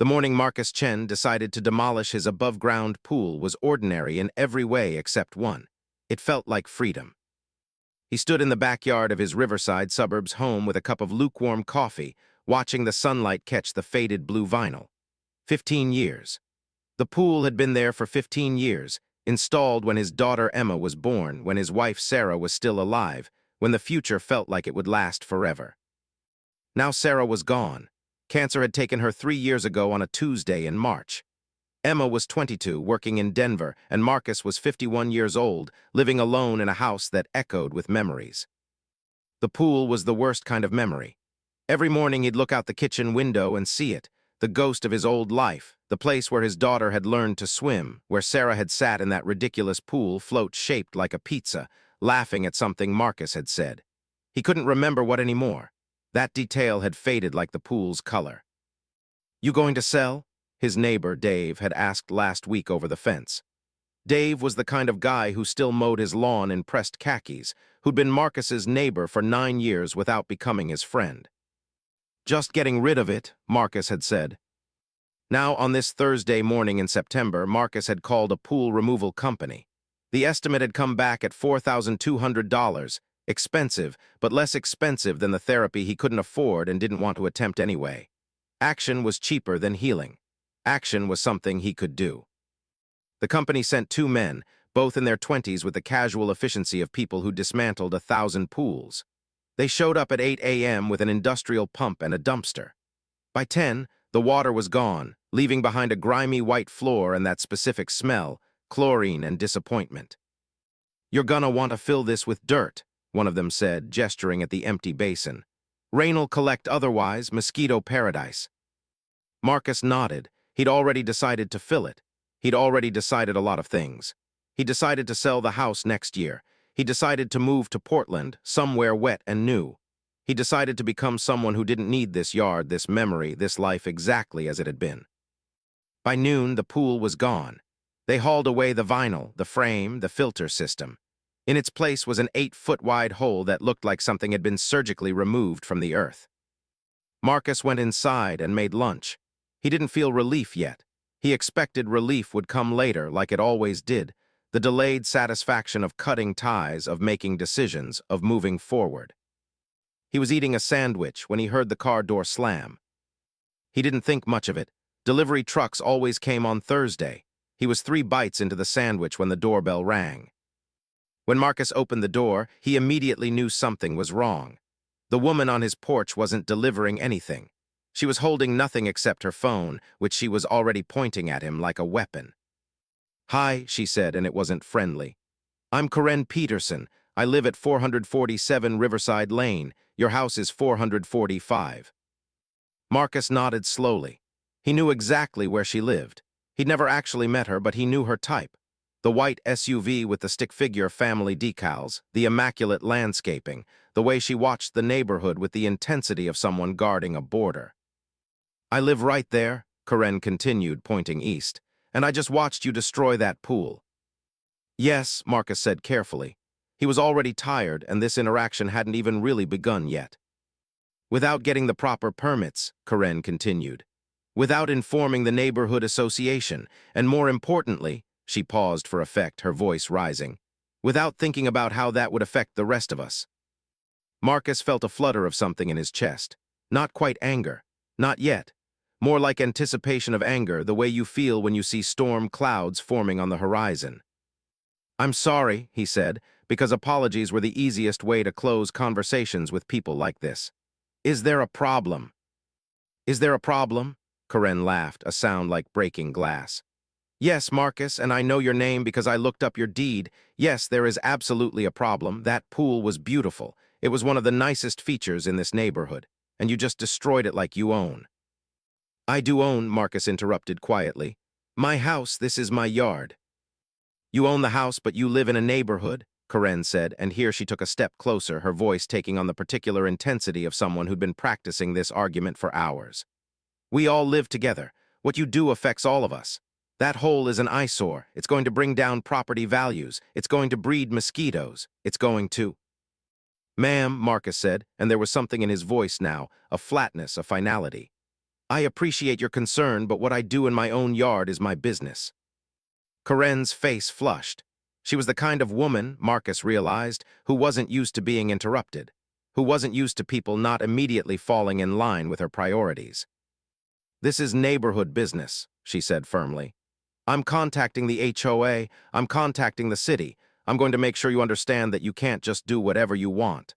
The morning Marcus Chen decided to demolish his above-ground pool was ordinary in every way except one. It felt like freedom. He stood in the backyard of his Riverside suburbs home with a cup of lukewarm coffee, watching the sunlight catch the faded blue vinyl. 15 years. The pool had been there for 15 years, installed when his daughter Emma was born, when his wife Sarah was still alive, when the future felt like it would last forever. Now Sarah was gone. Cancer had taken her 3 years ago on a Tuesday in March. Emma was 22, working in Denver, and Marcus was 51 years old, living alone in a house that echoed with memories. The pool was the worst kind of memory. Every morning he'd look out the kitchen window and see it, the ghost of his old life, the place where his daughter had learned to swim, where Sarah had sat in that ridiculous pool float shaped like a pizza, laughing at something Marcus had said. He couldn't remember what anymore. That detail had faded like the pool's color. "You going to sell?" his neighbor, Dave, had asked last week over the fence. Dave was the kind of guy who still mowed his lawn in pressed khakis, who'd been Marcus's neighbor for 9 years without becoming his friend. "Just getting rid of it," Marcus had said. Now, on this Thursday morning in September, Marcus had called a pool removal company. The estimate had come back at $4,200, expensive, but less expensive than the therapy he couldn't afford and didn't want to attempt anyway. Action was cheaper than healing. Action was something he could do. The company sent 2 men, both in their 20s, with the casual efficiency of people who dismantled 1,000 pools. They showed up at 8 a.m. with an industrial pump and a dumpster. By 10, the water was gone, leaving behind a grimy white floor and that specific smell, chlorine and disappointment. "You're gonna want to fill this with dirt," one of them said, gesturing at the empty basin. "Rain'll collect otherwise, mosquito paradise." Marcus nodded. He'd already decided to fill it. He'd already decided a lot of things. He decided to sell the house next year. He decided to move to Portland, somewhere wet and new. He decided to become someone who didn't need this yard, this memory, this life exactly as it had been. By noon, the pool was gone. They hauled away the vinyl, the frame, the filter system. In its place was an 8-foot-wide hole that looked like something had been surgically removed from the earth. Marcus went inside and made lunch. He didn't feel relief yet. He expected relief would come later, like it always did, the delayed satisfaction of cutting ties, of making decisions, of moving forward. He was eating a sandwich when he heard the car door slam. He didn't think much of it. Delivery trucks always came on Thursday. He was 3 bites into the sandwich when the doorbell rang. When Marcus opened the door, he immediately knew something was wrong. The woman on his porch wasn't delivering anything. She was holding nothing except her phone, which she was already pointing at him like a weapon. "Hi," she said, and it wasn't friendly. "I'm Corinne Peterson. I live at 447 Riverside Lane. Your house is 445. Marcus nodded slowly. He knew exactly where she lived. He'd never actually met her, but he knew her type. The white SUV with the stick-figure family decals, the immaculate landscaping, the way she watched the neighborhood with the intensity of someone guarding a border. "I live right there," Corinne continued, pointing east, "and I just watched you destroy that pool." "Yes," Marcus said carefully. He was already tired, and this interaction hadn't even really begun yet. "Without getting the proper permits," Corinne continued. "Without informing the neighborhood association, and more importantly," she paused for effect, her voice rising, "without thinking about how that would affect the rest of us." Marcus felt a flutter of something in his chest. Not quite anger. Not yet. More like anticipation of anger, the way you feel when you see storm clouds forming on the horizon. "I'm sorry," he said, because apologies were the easiest way to close conversations with people like this. "Is there a problem?" "Is there a problem?" Corinne laughed, a sound like breaking glass. "Yes, Marcus, and I know your name because I looked up your deed. Yes, there is absolutely a problem. That pool was beautiful. It was one of the nicest features in this neighborhood, and you just destroyed it like you own." "I do own," Marcus interrupted quietly. "My house, this is my yard." "You own the house, but you live in a neighborhood," Corinne said, and here she took a step closer, her voice taking on the particular intensity of someone who'd been practicing this argument for hours. "We all live together. What you do affects all of us. That hole is an eyesore. It's going to bring down property values. It's going to breed mosquitoes. It's going to—" "Ma'am," Marcus said, and there was something in his voice now, a flatness, a finality. I appreciate your concern, but what I do in my own yard is my business. Corinne's face flushed. She was the kind of woman, Marcus realized, who wasn't used to being interrupted, who wasn't used to people not immediately falling in line with her priorities. This is neighborhood business, she said firmly. I'm contacting the HOA, I'm contacting the city. I'm going to make sure you understand that you can't just do whatever you want.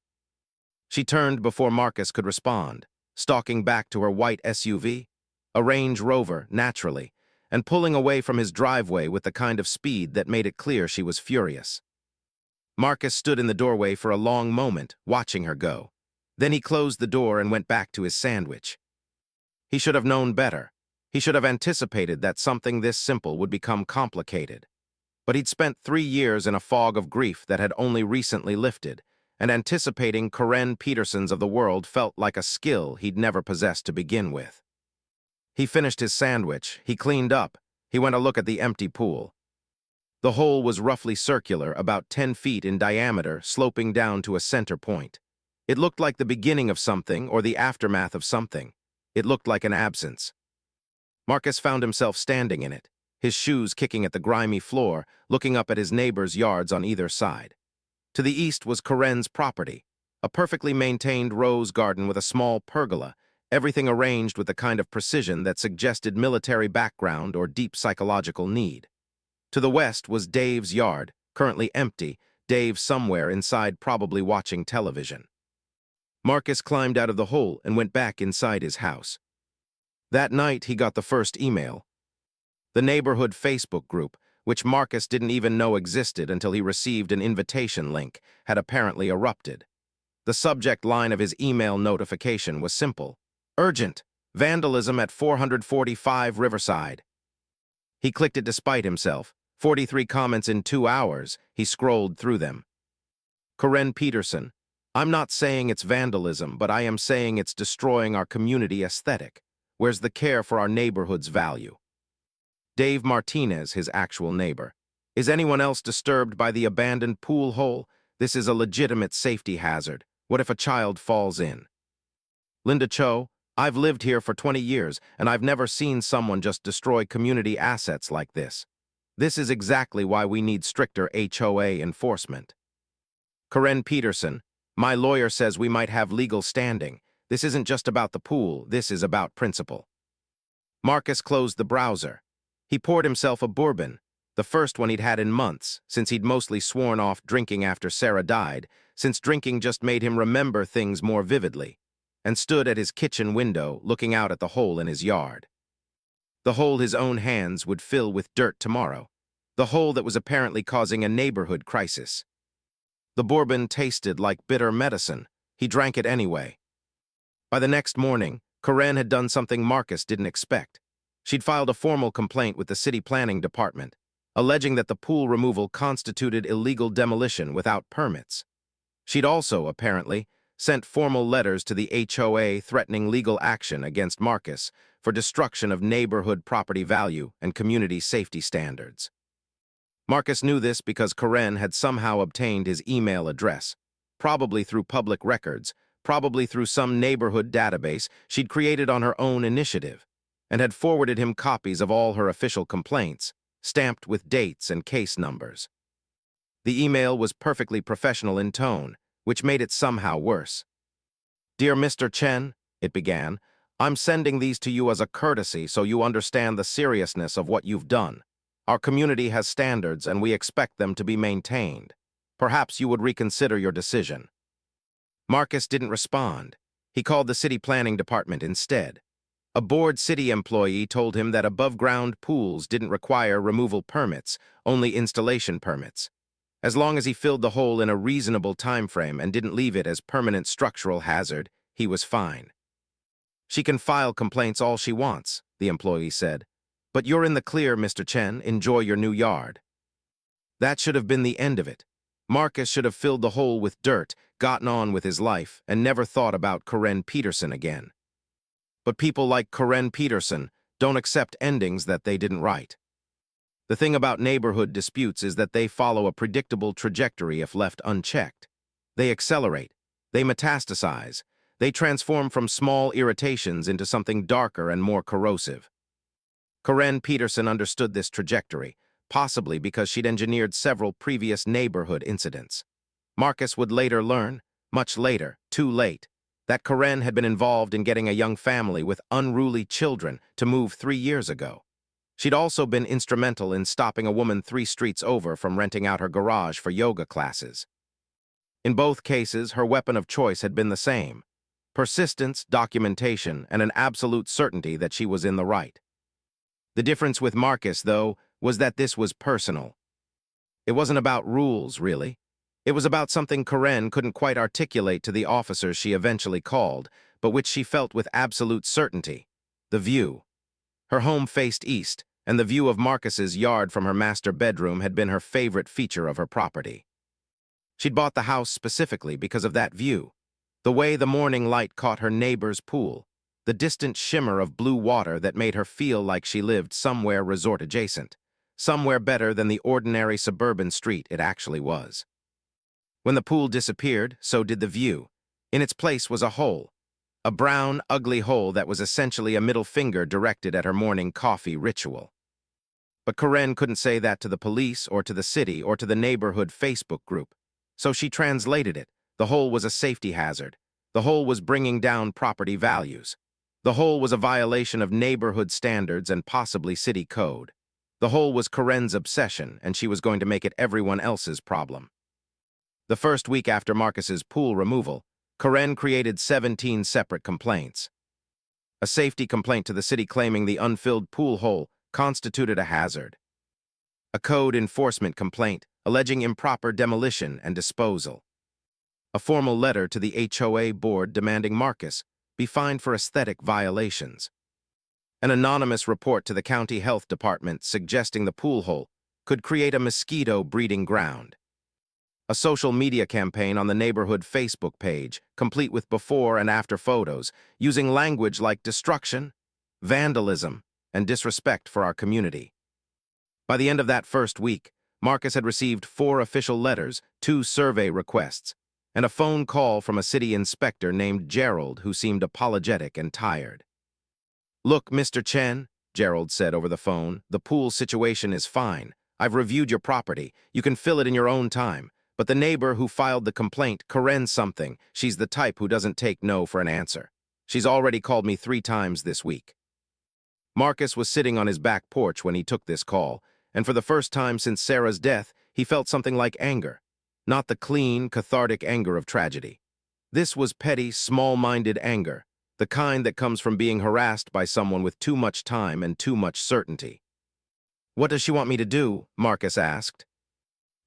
She turned before Marcus could respond, stalking back to her white SUV, a Range Rover, naturally, and pulling away from his driveway with the kind of speed that made it clear she was furious. Marcus stood in the doorway for a long moment, watching her go. Then he closed the door and went back to his sandwich. He should have known better. He should have anticipated that something this simple would become complicated. But he'd spent 3 years in a fog of grief that had only recently lifted, and anticipating Corinne Petersons of the world felt like a skill he'd never possessed to begin with. He finished his sandwich, he cleaned up, he went to look at the empty pool. The hole was roughly circular, about 10 feet in diameter, sloping down to a center point. It looked like the beginning of something or the aftermath of something. It looked like an absence. Marcus found himself standing in it, his shoes kicking at the grimy floor, looking up at his neighbors' yards on either side. To the east was Corinne's property, a perfectly maintained rose garden with a small pergola, everything arranged with the kind of precision that suggested military background or deep psychological need. To the west was Dave's yard, currently empty, Dave somewhere inside probably watching television. Marcus climbed out of the hole and went back inside his house. That night, he got the first email. The neighborhood Facebook group, which Marcus didn't even know existed until he received an invitation link, had apparently erupted. The subject line of his email notification was simple: urgent, vandalism at 445 Riverside. He clicked it despite himself. 43 comments in 2 hours, he scrolled through them. Corinne Peterson, I'm not saying it's vandalism, but I am saying it's destroying our community aesthetic. Where's the care for our neighborhood's value? Dave Martinez, his actual neighbor. Is anyone else disturbed by the abandoned pool hole? This is a legitimate safety hazard. What if a child falls in? Linda Cho, I've lived here for 20 years, and I've never seen someone just destroy community assets like this. This is exactly why we need stricter HOA enforcement. Corinne Peterson, my lawyer says we might have legal standing. This isn't just about the pool, this is about principle. Marcus closed the browser. He poured himself a bourbon, the first one he'd had in months, since he'd mostly sworn off drinking after Sarah died, since drinking just made him remember things more vividly, and stood at his kitchen window looking out at the hole in his yard. The hole his own hands would fill with dirt tomorrow, the hole that was apparently causing a neighborhood crisis. The bourbon tasted like bitter medicine. He drank it anyway. By the next morning, Corinne had done something Marcus didn't expect. She'd filed a formal complaint with the city planning department, alleging that the pool removal constituted illegal demolition without permits. She'd also, apparently, sent formal letters to the HOA threatening legal action against Marcus for destruction of neighborhood property value and community safety standards. Marcus knew this because Corinne had somehow obtained his email address, probably through public records, probably through some neighborhood database she'd created on her own initiative, and had forwarded him copies of all her official complaints, stamped with dates and case numbers. The email was perfectly professional in tone, which made it somehow worse. Dear Mr. Chen, it began, I'm sending these to you as a courtesy so you understand the seriousness of what you've done. Our community has standards and we expect them to be maintained. Perhaps you would reconsider your decision. Marcus didn't respond. He called the city planning department instead. A bored city employee told him that above-ground pools didn't require removal permits, only installation permits. As long as he filled the hole in a reasonable time frame and didn't leave it as permanent structural hazard, he was fine. She can file complaints all she wants, the employee said. But you're in the clear, Mr. Chen. Enjoy your new yard. That should have been the end of it. Marcus should have filled the hole with dirt, gotten on with his life, and never thought about Corinne Peterson again. But people like Corinne Peterson don't accept endings that they didn't write. The thing about neighborhood disputes is that they follow a predictable trajectory if left unchecked. They accelerate. They metastasize. They transform from small irritations into something darker and more corrosive. Corinne Peterson understood this trajectory, possibly because she'd engineered several previous neighborhood incidents. Marcus would later learn, much later, too late, that Corinne had been involved in getting a young family with unruly children to move 3 years ago. She'd also been instrumental in stopping a woman 3 streets over from renting out her garage for yoga classes. In both cases, her weapon of choice had been the same: persistence, documentation, and an absolute certainty that she was in the right. The difference with Marcus, though, was that this was personal. It wasn't about rules, really. It was about something Corinne couldn't quite articulate to the officers she eventually called, but which she felt with absolute certainty: the view. Her home faced east, and the view of Marcus's yard from her master bedroom had been her favorite feature of her property. She'd bought the house specifically because of that view. The way the morning light caught her neighbor's pool, the distant shimmer of blue water that made her feel like she lived somewhere resort-adjacent, somewhere better than the ordinary suburban street it actually was. When the pool disappeared, so did the view. In its place was a hole. A brown, ugly hole that was essentially a middle finger directed at her morning coffee ritual. But Corinne couldn't say that to the police or to the city or to the neighborhood Facebook group. So she translated it. The hole was a safety hazard. The hole was bringing down property values. The hole was a violation of neighborhood standards and possibly city code. The hole was Corinne's obsession, and she was going to make it everyone else's problem. The first week after Marcus's pool removal, Corinne created 17 separate complaints. A safety complaint to the city claiming the unfilled pool hole constituted a hazard. A code enforcement complaint alleging improper demolition and disposal. A formal letter to the HOA board demanding Marcus be fined for aesthetic violations. An anonymous report to the county health department suggesting the pool hole could create a mosquito breeding ground. A social media campaign on the neighborhood Facebook page, complete with before and after photos, using language like destruction, vandalism, and disrespect for our community. By the end of that first week, Marcus had received 4 official letters, 2 survey requests, and a phone call from a city inspector named Gerald who seemed apologetic and tired. "Look, Mr. Chen," Gerald said over the phone, "the pool situation is fine. I've reviewed your property. You can fill it in your own time. But the neighbor who filed the complaint, Corinne something, she's the type who doesn't take no for an answer. She's already called me 3 times this week." Marcus was sitting on his back porch when he took this call, and for the first time since Sarah's death, he felt something like anger. Not the clean, cathartic anger of tragedy. This was petty, small-minded anger, the kind that comes from being harassed by someone with too much time and too much certainty. "What does she want me to do?" Marcus asked.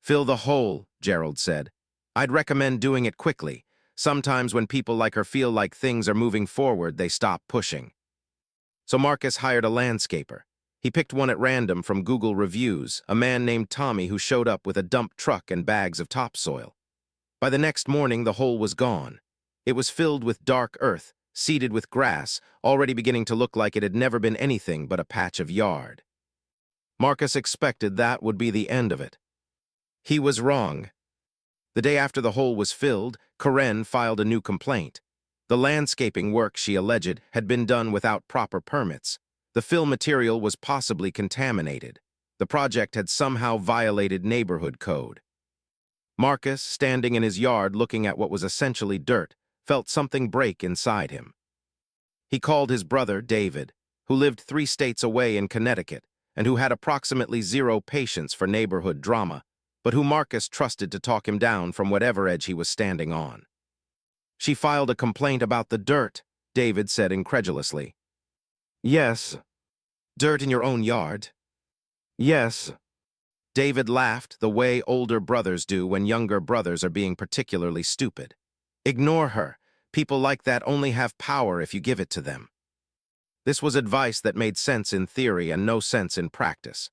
"Fill the hole," Gerald said. "I'd recommend doing it quickly. Sometimes when people like her feel like things are moving forward, they stop pushing." So Marcus hired a landscaper. He picked one at random from Google reviews, a man named Tommy who showed up with a dump truck and bags of topsoil. By the next morning, the hole was gone. It was filled with dark earth, seeded with grass, already beginning to look like it had never been anything but a patch of yard. Marcus expected that would be the end of it. He was wrong. The day after the hole was filled, Corinne filed a new complaint. The landscaping work, she alleged, had been done without proper permits. The fill material was possibly contaminated. The project had somehow violated neighborhood code. Marcus, standing in his yard looking at what was essentially dirt, felt something break inside him. He called his brother, David, who lived 3 states away in Connecticut and who had approximately 0 patience for neighborhood drama, but who Marcus trusted to talk him down from whatever edge he was standing on. "She filed a complaint about the dirt," David said incredulously. "Yes." "Dirt in your own yard?" "Yes." David laughed the way older brothers do when younger brothers are being particularly stupid. "Ignore her. People like that only have power if you give it to them." This was advice that made sense in theory and no sense in practice.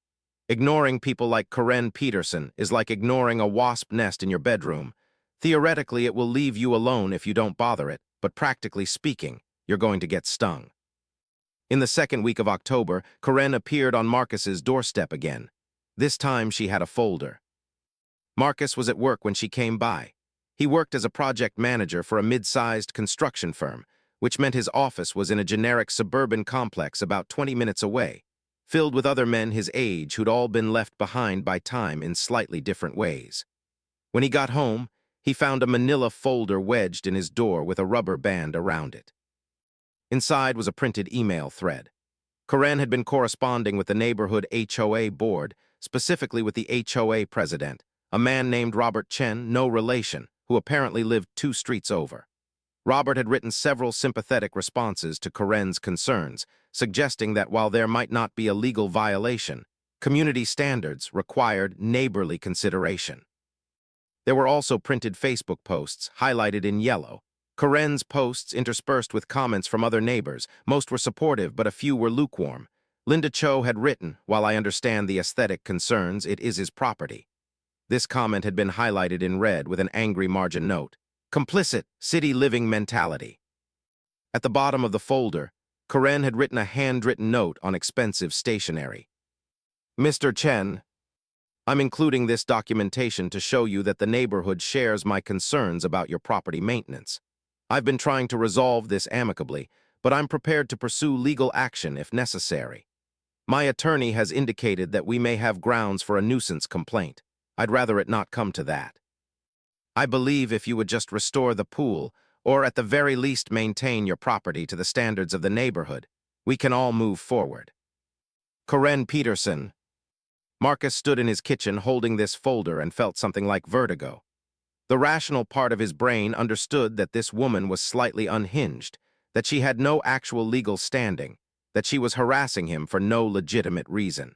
Ignoring people like Corinne Peterson is like ignoring a wasp nest in your bedroom. Theoretically, it will leave you alone if you don't bother it, but practically speaking, you're going to get stung. In the second week of October, Corinne appeared on Marcus's doorstep again. This time she had a folder. Marcus was at work when she came by. He worked as a project manager for a mid-sized construction firm, which meant his office was in a generic suburban complex about 20 minutes away, filled with other men his age who'd all been left behind by time in slightly different ways. When he got home, he found a manila folder wedged in his door with a rubber band around it. Inside was a printed email thread. Karen had been corresponding with the neighborhood HOA board, specifically with the HOA president, a man named Robert Chen, no relation, who apparently lived 2 streets over. Robert had written several sympathetic responses to Karen's concerns, suggesting that while there might not be a legal violation, community standards required neighborly consideration. There were also printed Facebook posts, highlighted in yellow. Karen's posts interspersed with comments from other neighbors. Most were supportive, but a few were lukewarm. Linda Cho had written, "While I understand the aesthetic concerns, it is his property." This comment had been highlighted in red with an angry margin note. Complicit, city living mentality. At the bottom of the folder, Karen had written a handwritten note on expensive stationery. "Mr. Chen, I'm including this documentation to show you that the neighborhood shares my concerns about your property maintenance. I've been trying to resolve this amicably, but I'm prepared to pursue legal action if necessary. My attorney has indicated that we may have grounds for a nuisance complaint. I'd rather it not come to that. I believe if you would just restore the pool, or at the very least maintain your property to the standards of the neighborhood, we can all move forward. Karen Peterson." Marcus stood in his kitchen holding this folder and felt something like vertigo. The rational part of his brain understood that this woman was slightly unhinged, that she had no actual legal standing, that she was harassing him for no legitimate reason.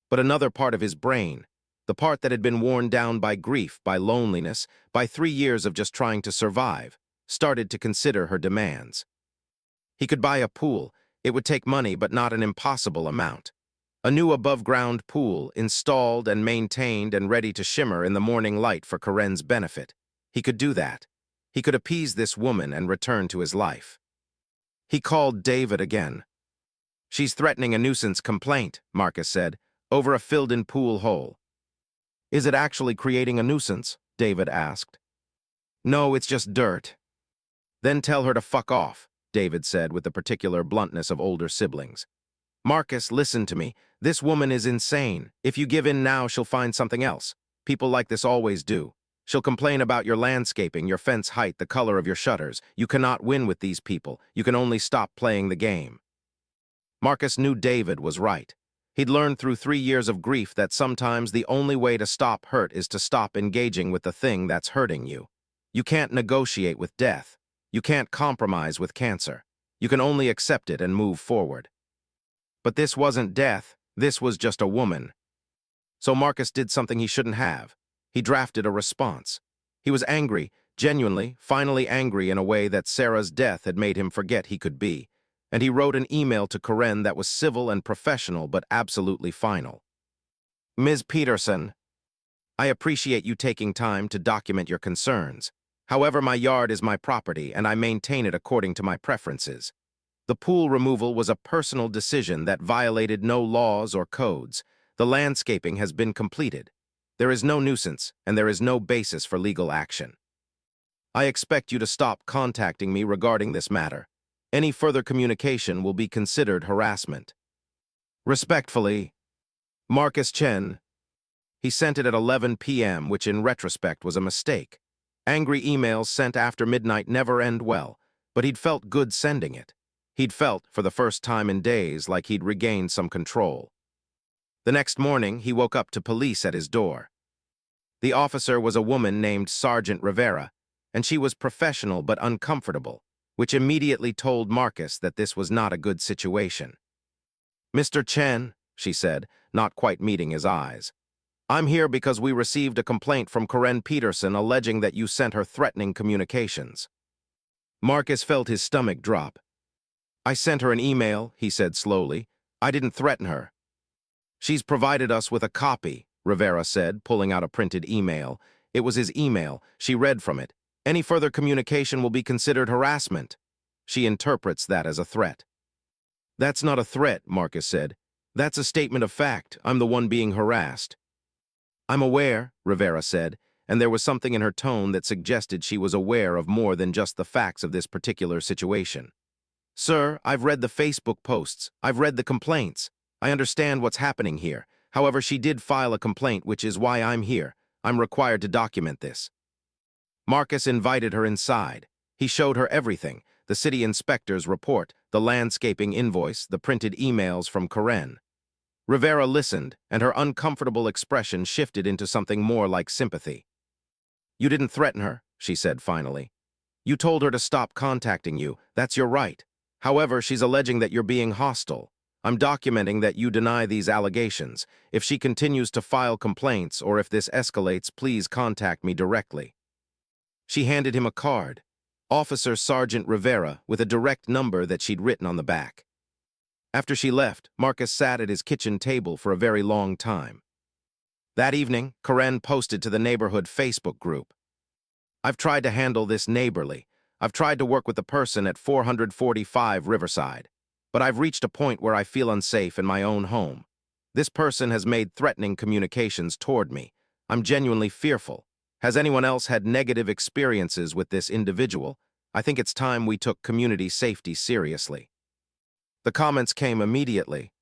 But another part of his brain, the part that had been worn down by grief, by loneliness, by 3 years of just trying to survive, started to consider her demands. He could buy a pool. It would take money, but not an impossible amount. A new above-ground pool, installed and maintained and ready to shimmer in the morning light for Karen's benefit. He could do that. He could appease this woman and return to his life. He called David again. "She's threatening a nuisance complaint," Marcus said, "over a filled-in pool hole." "Is it actually creating a nuisance?" David asked. "No, it's just dirt." "Then tell her to fuck off," David said with the particular bluntness of older siblings. "Marcus, listen to me. This woman is insane. If you give in now, she'll find something else. People like this always do. She'll complain about your landscaping, your fence height, the color of your shutters. You cannot win with these people. You can only stop playing the game." Marcus knew David was right. He'd learned through 3 years of grief that sometimes the only way to stop hurt is to stop engaging with the thing that's hurting you. You can't negotiate with death. You can't compromise with cancer. You can only accept it and move forward. But this wasn't death. This was just a woman. So Marcus did something he shouldn't have. He drafted a response. He was angry, genuinely, finally angry in a way that Sarah's death had made him forget he could be. And he wrote an email to Karen that was civil and professional but absolutely final. "Ms. Peterson, I appreciate you taking time to document your concerns. However, my yard is my property and I maintain it according to my preferences. The pool removal was a personal decision that violated no laws or codes. The landscaping has been completed. There is no nuisance, and there is no basis for legal action. I expect you to stop contacting me regarding this matter. Any further communication will be considered harassment. Respectfully, Marcus Chen." He sent it at 11 p.m., which in retrospect was a mistake. Angry emails sent after midnight never end well, but he'd felt good sending it. He'd felt, for the first time in days, like he'd regained some control. The next morning, he woke up to police at his door. The officer was a woman named Sergeant Rivera, and she was professional but uncomfortable, which immediately told Marcus that this was not a good situation. "Mr. Chen," she said, not quite meeting his eyes, "I'm here because we received a complaint from Karen Peterson alleging that you sent her threatening communications." Marcus felt his stomach drop. "I sent her an email," he said slowly. "I didn't threaten her." "She's provided us with a copy," Rivera said, pulling out a printed email. It was his email. She read from it. "Any further communication will be considered harassment." She interprets that as a threat. "That's not a threat," Marcus said. "That's a statement of fact. I'm the one being harassed." "I'm aware," Rivera said, and there was something in her tone that suggested she was aware of more than just the facts of this particular situation. "Sir, I've read the Facebook posts. I've read the complaints. I understand what's happening here. However, she did file a complaint, which is why I'm here. I'm required to document this." Marcus invited her inside. He showed her everything: the city inspector's report, the landscaping invoice, the printed emails from Karen. Rivera listened, and her uncomfortable expression shifted into something more like sympathy. "You didn't threaten her," she said finally. "You told her to stop contacting you. That's your right. However, she's alleging that you're being hostile. I'm documenting that you deny these allegations. If she continues to file complaints or if this escalates, please contact me directly." She handed him a card. Officer Sergeant Rivera, with a direct number that she'd written on the back. After she left, Marcus sat at his kitchen table for a very long time. That evening, Karen posted to the neighborhood Facebook group, "I've tried to handle this neighborly. I've tried to work with the person at 445 Riverside. But I've reached a point where I feel unsafe in my own home. This person has made threatening communications toward me. I'm genuinely fearful. Has anyone else had negative experiences with this individual? I think it's time we took community safety seriously." The comments came immediately.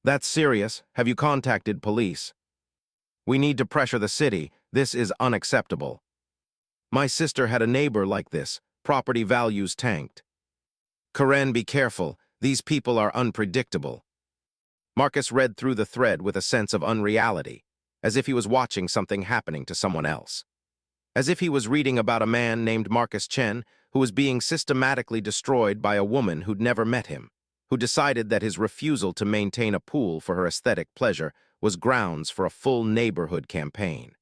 "That's serious. Have you contacted police? We need to pressure the city. This is unacceptable. My sister had a neighbor like this. Property values tanked. Karen, be careful. These people are unpredictable." Marcus read through the thread with a sense of unreality, as if he was watching something happening to someone else. As if he was reading about a man named Marcus Chen who was being systematically destroyed by a woman who'd never met him, who decided that his refusal to maintain a pool for her aesthetic pleasure was grounds for a full neighborhood campaign.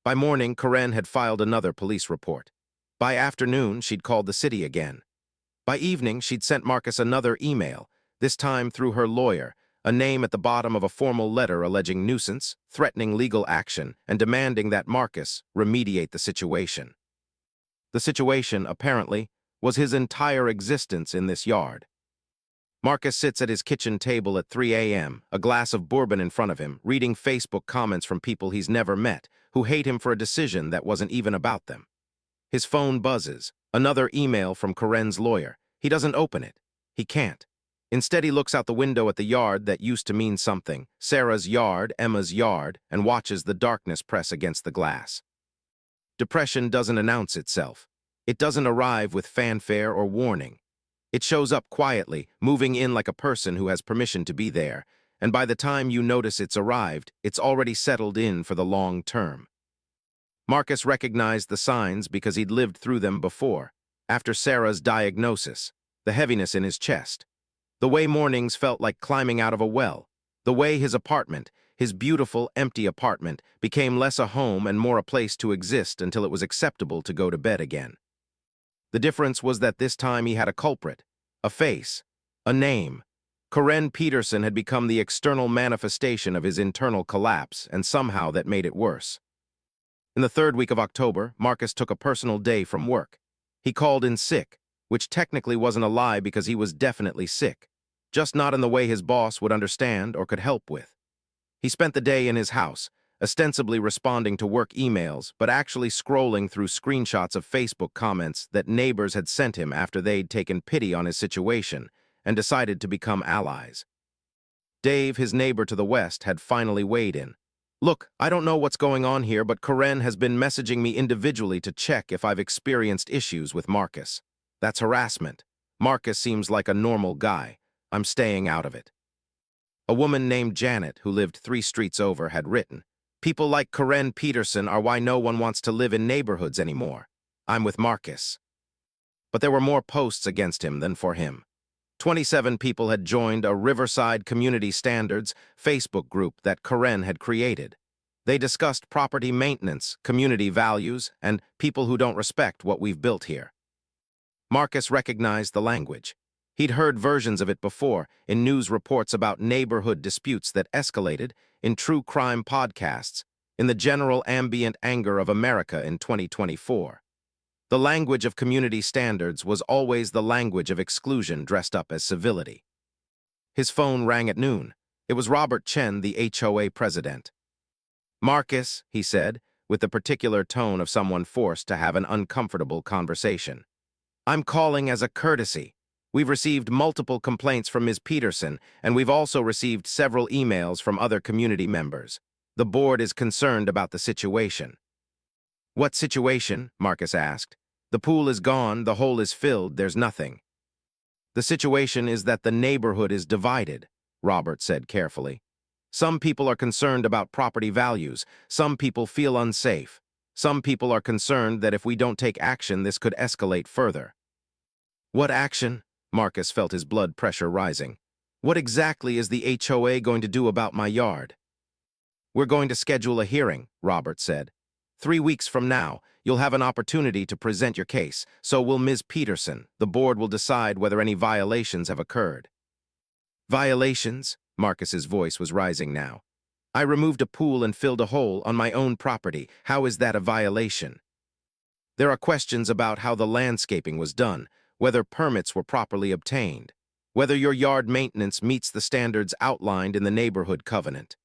By morning, Karen had filed another police report. By afternoon, she'd called the city again. By evening, she'd sent Marcus another email, this time through her lawyer, a name at the bottom of a formal letter alleging nuisance, threatening legal action, and demanding that Marcus remediate the situation. The situation, apparently, was his entire existence in this yard. Marcus sits at his kitchen table at 3 a.m., a glass of bourbon in front of him, reading Facebook comments from people he's never met, who hate him for a decision that wasn't even about them. His phone buzzes. Another email from Karen's lawyer. He doesn't open it. He can't. Instead, he looks out the window at the yard that used to mean something, Sarah's yard, Emma's yard, and watches the darkness press against the glass. Depression doesn't announce itself. It doesn't arrive with fanfare or warning. It shows up quietly, moving in like a person who has permission to be there, and by the time you notice it's arrived, it's already settled in for the long term. Marcus recognized the signs because he'd lived through them before. After Sarah's diagnosis, the heaviness in his chest, the way mornings felt like climbing out of a well, the way his apartment, his beautiful, empty apartment, became less a home and more a place to exist until it was acceptable to go to bed again. The difference was that this time he had a culprit, a face, a name. Karen Peterson had become the external manifestation of his internal collapse, and somehow that made it worse. In the third week of October, Marcus took a personal day from work. He called in sick, which technically wasn't a lie because he was definitely sick, just not in the way his boss would understand or could help with. He spent the day in his house, ostensibly responding to work emails, but actually scrolling through screenshots of Facebook comments that neighbors had sent him after they'd taken pity on his situation and decided to become allies. Dave, his neighbor to the west, had finally weighed in. "Look, I don't know what's going on here, but Karen has been messaging me individually to check if I've experienced issues with Marcus. That's harassment. Marcus seems like a normal guy. I'm staying out of it." A woman named Janet, who lived 3 streets over, had written, "People like Karen Peterson are why no one wants to live in neighborhoods anymore. I'm with Marcus." But there were more posts against him than for him. 27 people had joined a Riverside Community Standards Facebook group that Karen had created. They discussed property maintenance, community values, and people who don't respect what we've built here. Marcus recognized the language. He'd heard versions of it before, in news reports about neighborhood disputes that escalated, in true crime podcasts, in the general ambient anger of America in 2024. The language of community standards was always the language of exclusion dressed up as civility. His phone rang at noon. It was Robert Chen, the HOA president. "Marcus," he said, with the particular tone of someone forced to have an uncomfortable conversation. "I'm calling as a courtesy. We've received multiple complaints from Ms. Peterson, and we've also received several emails from other community members. The board is concerned about the situation." "What situation?" Marcus asked. "The pool is gone, the hole is filled, there's nothing." "The situation is that the neighborhood is divided," Robert said carefully. "Some people are concerned about property values. Some people feel unsafe. Some people are concerned that if we don't take action, this could escalate further." "What action?" Marcus felt his blood pressure rising. "What exactly is the HOA going to do about my yard?" "We're going to schedule a hearing," Robert said. 3 weeks from now, you'll have an opportunity to present your case, so will Ms. Peterson. The board will decide whether any violations have occurred." "Violations?" Marcus's voice was rising now. "I removed a pool and filled a hole on my own property. How is that a violation?" "There are questions about how the landscaping was done, whether permits were properly obtained, whether your yard maintenance meets the standards outlined in the neighborhood covenant."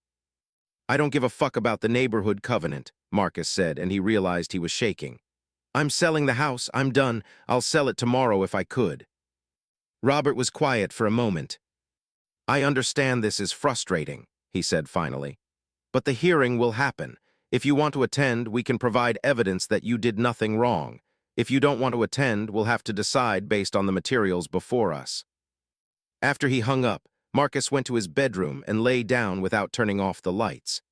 "I don't give a fuck about the neighborhood covenant," Marcus said, and he realized he was shaking. "I'm selling the house. I'm done. I'll sell it tomorrow if I could." Robert was quiet for a moment. "I understand this is frustrating," he said finally. "But the hearing will happen. If you want to attend, we can provide evidence that you did nothing wrong. If you don't want to attend, we'll have to decide based on the materials before us." After he hung up, Marcus went to his bedroom and lay down without turning off the lights.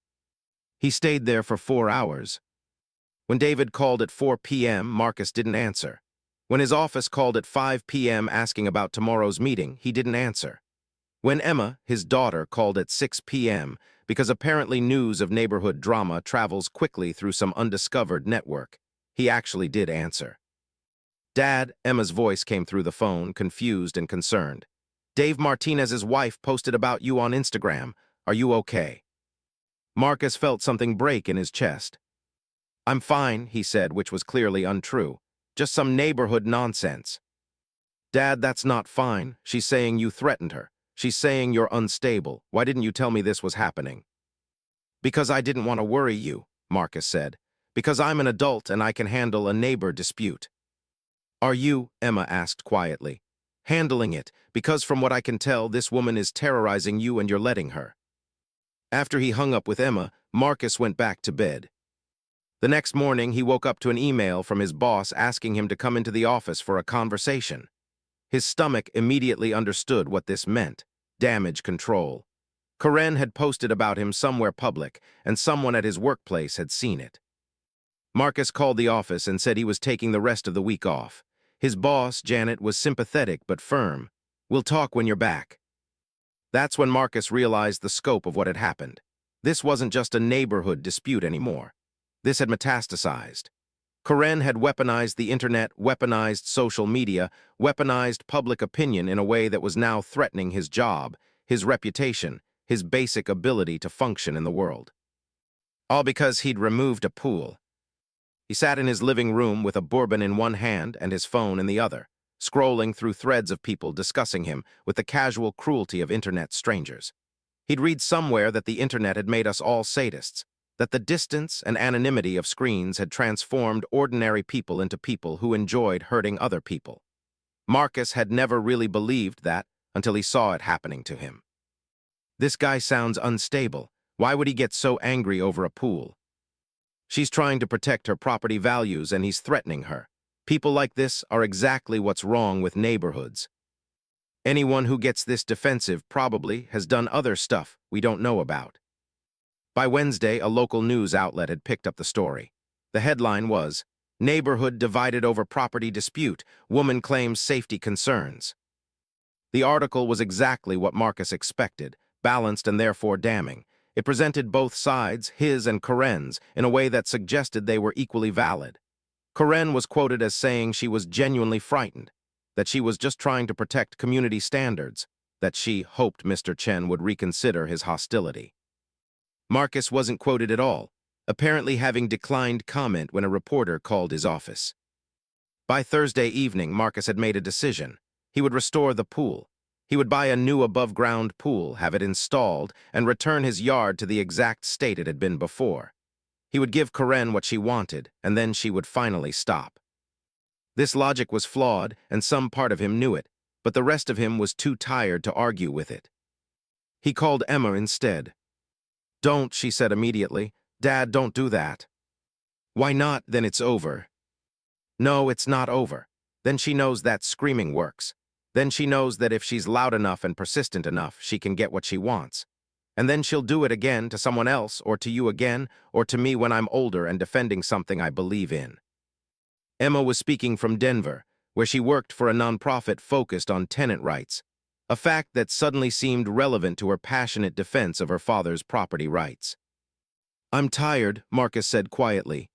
He stayed there for 4 hours. When David called at 4 p.m., Marcus didn't answer. When his office called at 5 p.m. asking about tomorrow's meeting, he didn't answer. When Emma, his daughter, called at 6 p.m., because apparently news of neighborhood drama travels quickly through some undiscovered network, he actually did answer. "Dad," Emma's voice came through the phone, confused and concerned. "Dave Martinez's wife posted about you on Instagram. Are you okay?" Marcus felt something break in his chest. "I'm fine," he said, which was clearly untrue. "Just some neighborhood nonsense." "Dad, that's not fine. She's saying you threatened her. She's saying you're unstable. Why didn't you tell me this was happening?" "Because I didn't want to worry you," Marcus said. "Because I'm an adult and I can handle a neighbor dispute." "Are you," Emma asked quietly, "handling it? Because from what I can tell, this woman is terrorizing you and you're letting her." After he hung up with Emma, Marcus went back to bed. The next morning, he woke up to an email from his boss asking him to come into the office for a conversation. His stomach immediately understood what this meant: damage control. Karen had posted about him somewhere public, and someone at his workplace had seen it. Marcus called the office and said he was taking the rest of the week off. His boss, Janet, was sympathetic but firm. "We'll talk when you're back." That's when Marcus realized the scope of what had happened. This wasn't just a neighborhood dispute anymore. This had metastasized. Karen had weaponized the internet, weaponized social media, weaponized public opinion in a way that was now threatening his job, his reputation, his basic ability to function in the world. All because he'd removed a pool. He sat in his living room with a bourbon in one hand and his phone in the other, scrolling through threads of people discussing him with the casual cruelty of internet strangers. He'd read somewhere that the internet had made us all sadists, that the distance and anonymity of screens had transformed ordinary people into people who enjoyed hurting other people. Marcus had never really believed that until he saw it happening to him. This guy sounds unstable. Why would he get so angry over a pool? She's trying to protect her property values and he's threatening her. People like this are exactly what's wrong with neighborhoods. Anyone who gets this defensive probably has done other stuff we don't know about. By Wednesday, a local news outlet had picked up the story. The headline was, "Neighborhood divided over property dispute. Woman claims safety concerns." The article was exactly what Marcus expected, balanced and therefore damning. It presented both sides, his and Karen's, in a way that suggested they were equally valid. Karen was quoted as saying she was genuinely frightened, that she was just trying to protect community standards, that she hoped Mr. Chen would reconsider his hostility. Marcus wasn't quoted at all, apparently having declined comment when a reporter called his office. By Thursday evening, Marcus had made a decision. He would restore the pool. He would buy a new above-ground pool, have it installed, and return his yard to the exact state it had been before. He would give Karen what she wanted, and then she would finally stop. This logic was flawed, and some part of him knew it, but the rest of him was too tired to argue with it. He called Emma instead. "Don't," she said immediately. "Dad, don't do that." "Why not? Then it's over." "No, it's not over." Then she knows that screaming works. Then she knows that if she's loud enough and persistent enough, she can get what she wants. And then she'll do it again to someone else, or to you again, or to me when I'm older and defending something I believe in. Emma was speaking from Denver, where she worked for a nonprofit focused on tenant rights, a fact that suddenly seemed relevant to her passionate defense of her father's property rights. "I'm tired," Marcus said quietly.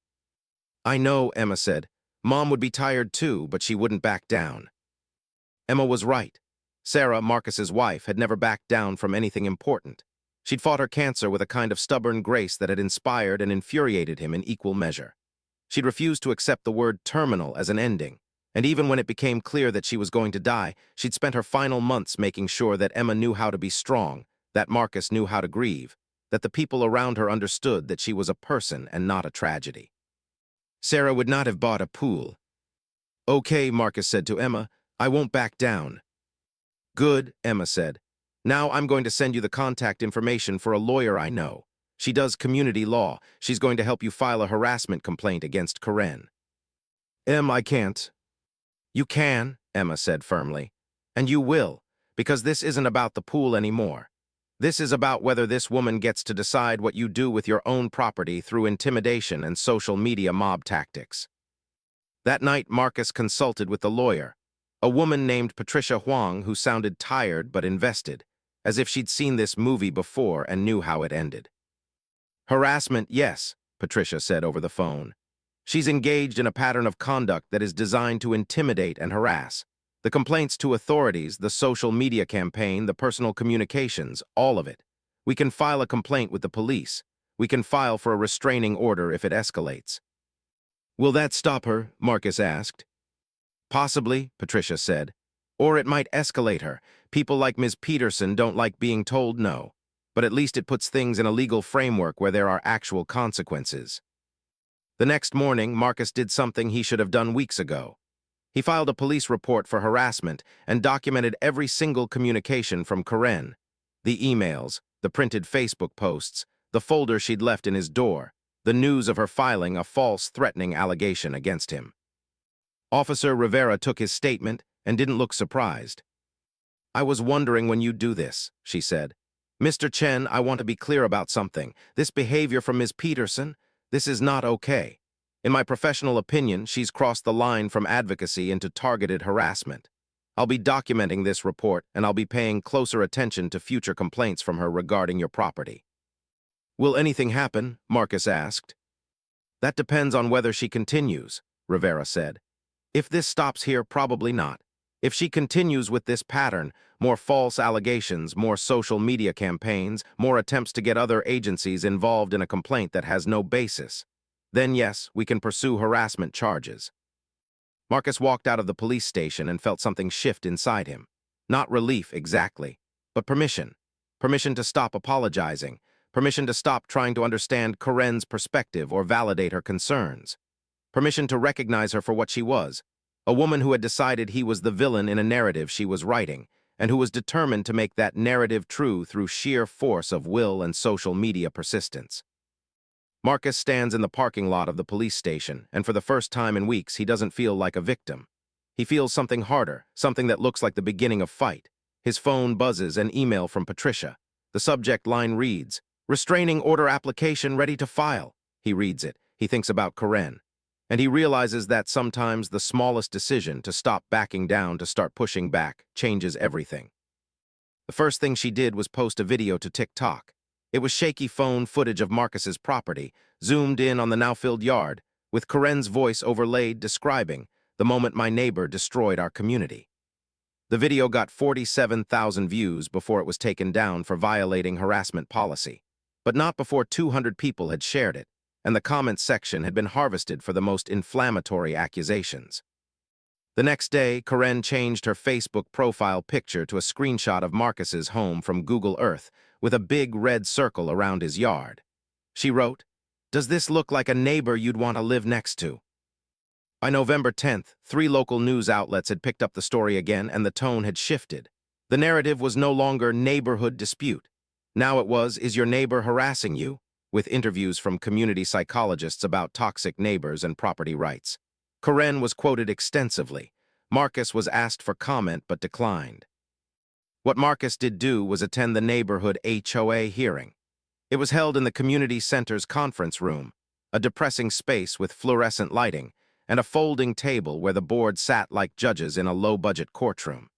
"I know," Emma said. "Mom would be tired too, but she wouldn't back down." Emma was right. Sarah, Marcus's wife, had never backed down from anything important. She'd fought her cancer with a kind of stubborn grace that had inspired and infuriated him in equal measure. She'd refused to accept the word terminal as an ending, and even when it became clear that she was going to die, she'd spent her final months making sure that Emma knew how to be strong, that Marcus knew how to grieve, that the people around her understood that she was a person and not a tragedy. Sarah would not have bought a pool. "Okay," Marcus said to Emma, "I won't back down." "Good," Emma said. "Now I'm going to send you the contact information for a lawyer I know. She does community law. She's going to help you file a harassment complaint against Karen." I can't." "You can," Emma said firmly. "And you will, because this isn't about the pool anymore. This is about whether this woman gets to decide what you do with your own property through intimidation and social media mob tactics." That night, Marcus consulted with the lawyer, a woman named Patricia Huang who sounded tired but invested, as if she'd seen this movie before and knew how it ended. "Harassment, yes," Patricia said over the phone. "She's engaged in a pattern of conduct that is designed to intimidate and harass. The complaints to authorities, the social media campaign, the personal communications, all of it. We can file a complaint with the police. We can file for a restraining order if it escalates." "Will that stop her?" Marcus asked. "Possibly," Patricia said. "Or it might escalate her. People like Ms. Peterson don't like being told no. But at least it puts things in a legal framework where there are actual consequences." The next morning, Marcus did something he should have done weeks ago. He filed a police report for harassment and documented every single communication from Karen. The emails, the printed Facebook posts, the folder she'd left in his door, the news of her filing a false, threatening allegation against him. Officer Rivera took his statement and didn't look surprised. "I was wondering when you'd do this," she said. "Mr. Chen, I want to be clear about something. This behavior from Ms. Peterson, this is not okay. In my professional opinion, she's crossed the line from advocacy into targeted harassment. I'll be documenting this report, and I'll be paying closer attention to future complaints from her regarding your property." "Will anything happen?" Marcus asked. "That depends on whether she continues," Rivera said. "If this stops here, probably not. If she continues with this pattern, more false allegations, more social media campaigns, more attempts to get other agencies involved in a complaint that has no basis, then yes, we can pursue harassment charges." Marcus walked out of the police station and felt something shift inside him. Not relief, exactly, but permission. Permission to stop apologizing. Permission to stop trying to understand Karen's perspective or validate her concerns. Permission to recognize her for what she was, a woman who had decided he was the villain in a narrative she was writing, and who was determined to make that narrative true through sheer force of will and social media persistence. Marcus stands in the parking lot of the police station, and for the first time in weeks, he doesn't feel like a victim. He feels something harder, something that looks like the beginning of fight. His phone buzzes, an email from Patricia. The subject line reads, "Restraining order application ready to file." He reads it. He thinks about Karen. And he realizes that sometimes the smallest decision to stop backing down, to start pushing back, changes everything. The first thing she did was post a video to TikTok. It was shaky phone footage of Marcus's property, zoomed in on the now-filled yard, with Karen's voice overlaid describing the moment my neighbor destroyed our community. The video got 47,000 views before it was taken down for violating harassment policy, but not before 200 people had shared it, and the comments section had been harvested for the most inflammatory accusations. The next day, Karen changed her Facebook profile picture to a screenshot of Marcus's home from Google Earth with a big red circle around his yard. She wrote, Does this look like a neighbor you'd want to live next to? By November 10th, 3 local news outlets had picked up the story again, and the tone had shifted. The narrative was no longer neighborhood dispute. Now it was, is your neighbor harassing you? With interviews from community psychologists about toxic neighbors and property rights. Karen was quoted extensively. Marcus was asked for comment but declined. What Marcus did do was attend the neighborhood HOA hearing. It was held in the community center's conference room, a depressing space with fluorescent lighting, and a folding table where the board sat like judges in a low-budget courtroom.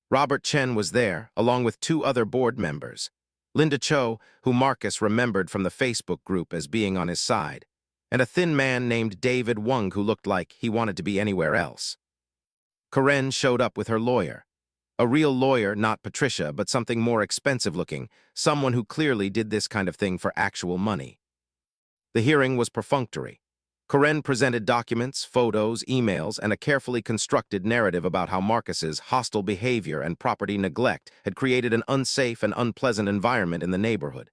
Robert Chen was there, along with 2 other board members. Linda Cho, who Marcus remembered from the Facebook group as being on his side, and a thin man named David Wung who looked like he wanted to be anywhere else. Karen showed up with her lawyer. A real lawyer, not Patricia, but something more expensive-looking, someone who clearly did this kind of thing for actual money. The hearing was perfunctory. Karen presented documents, photos, emails, and a carefully constructed narrative about how Marcus's hostile behavior and property neglect had created an unsafe and unpleasant environment in the neighborhood.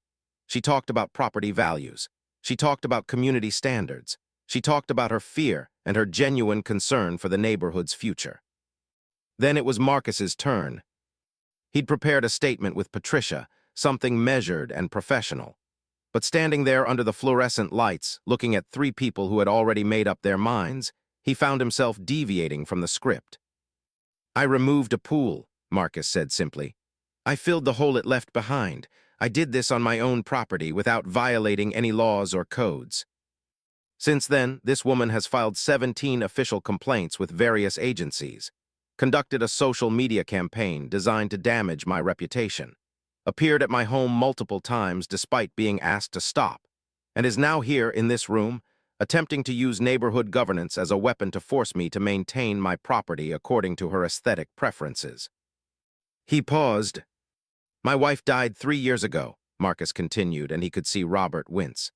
She talked about property values. She talked about community standards. She talked about her fear and her genuine concern for the neighborhood's future. Then it was Marcus's turn. He'd prepared a statement with Patricia, something measured and professional. But standing there under the fluorescent lights, looking at 3 people who had already made up their minds, he found himself deviating from the script. I removed a pool, Marcus said simply. I filled the hole it left behind. I did this on my own property without violating any laws or codes. Since then, this woman has filed 17 official complaints with various agencies, conducted a social media campaign designed to damage my reputation, appeared at my home multiple times despite being asked to stop, and is now here in this room, attempting to use neighborhood governance as a weapon to force me to maintain my property according to her aesthetic preferences. He paused. My wife died 3 years ago, Marcus continued, and he could see Robert wince.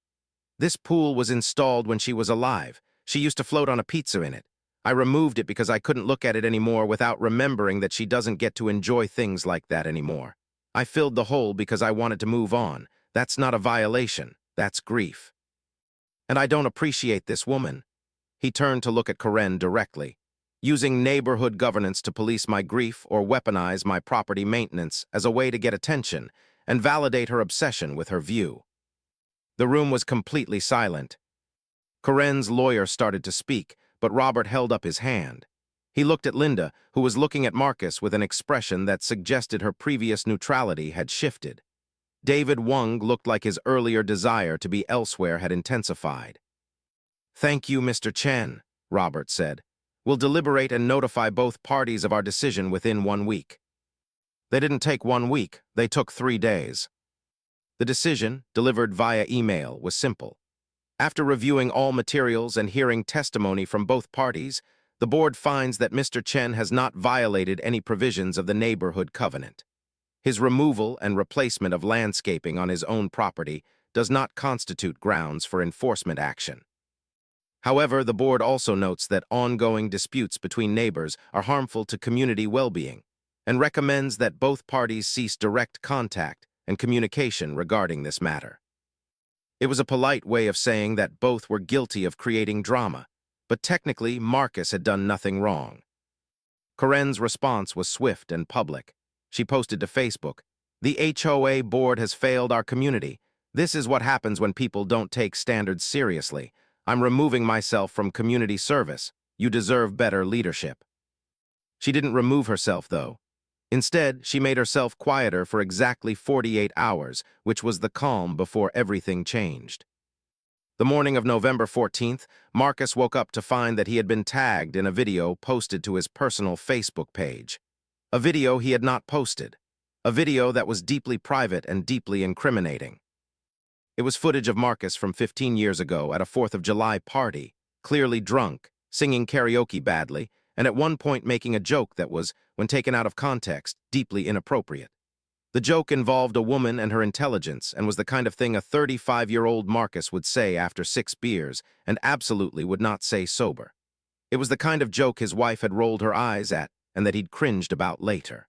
This pool was installed when she was alive. She used to float on a pizza in it. I removed it because I couldn't look at it anymore without remembering that she doesn't get to enjoy things like that anymore. I filled the hole because I wanted to move on. That's not a violation. That's grief. And I don't appreciate this woman. He turned to look at Karen directly, using neighborhood governance to police my grief or weaponize my property maintenance as a way to get attention and validate her obsession with her view. The room was completely silent. Karen's lawyer started to speak, but Robert held up his hand. He looked at Linda, who was looking at Marcus with an expression that suggested her previous neutrality had shifted. David Wung looked like his earlier desire to be elsewhere had intensified. Thank you, Mr. Chen, Robert said. We'll deliberate and notify both parties of our decision within 1 week. They didn't take 1 week, they took 3 days. The decision, delivered via email, was simple. After reviewing all materials and hearing testimony from both parties, the board finds that Mr. Chen has not violated any provisions of the neighborhood covenant. His removal and replacement of landscaping on his own property does not constitute grounds for enforcement action. However, the board also notes that ongoing disputes between neighbors are harmful to community well-being and recommends that both parties cease direct contact and communication regarding this matter. It was a polite way of saying that both were guilty of creating drama, but technically Marcus had done nothing wrong. Karen's response was swift and public. She posted to Facebook, "The HOA board has failed our community. This is what happens when people don't take standards seriously. I'm removing myself from community service. You deserve better leadership." She didn't remove herself, though. Instead, she made herself quieter for exactly 48 hours, which was the calm before everything changed. The morning of November 14th, Marcus woke up to find that he had been tagged in a video posted to his personal Facebook page. A video he had not posted. A video that was deeply private and deeply incriminating. It was footage of Marcus from 15 years ago at a 4th of July party, clearly drunk, singing karaoke badly, and at one point making a joke that was, when taken out of context, deeply inappropriate. The joke involved a woman and her intelligence and was the kind of thing a 35-year-old Marcus would say after 6 beers and absolutely would not say sober. It was the kind of joke his wife had rolled her eyes at and that he'd cringed about later.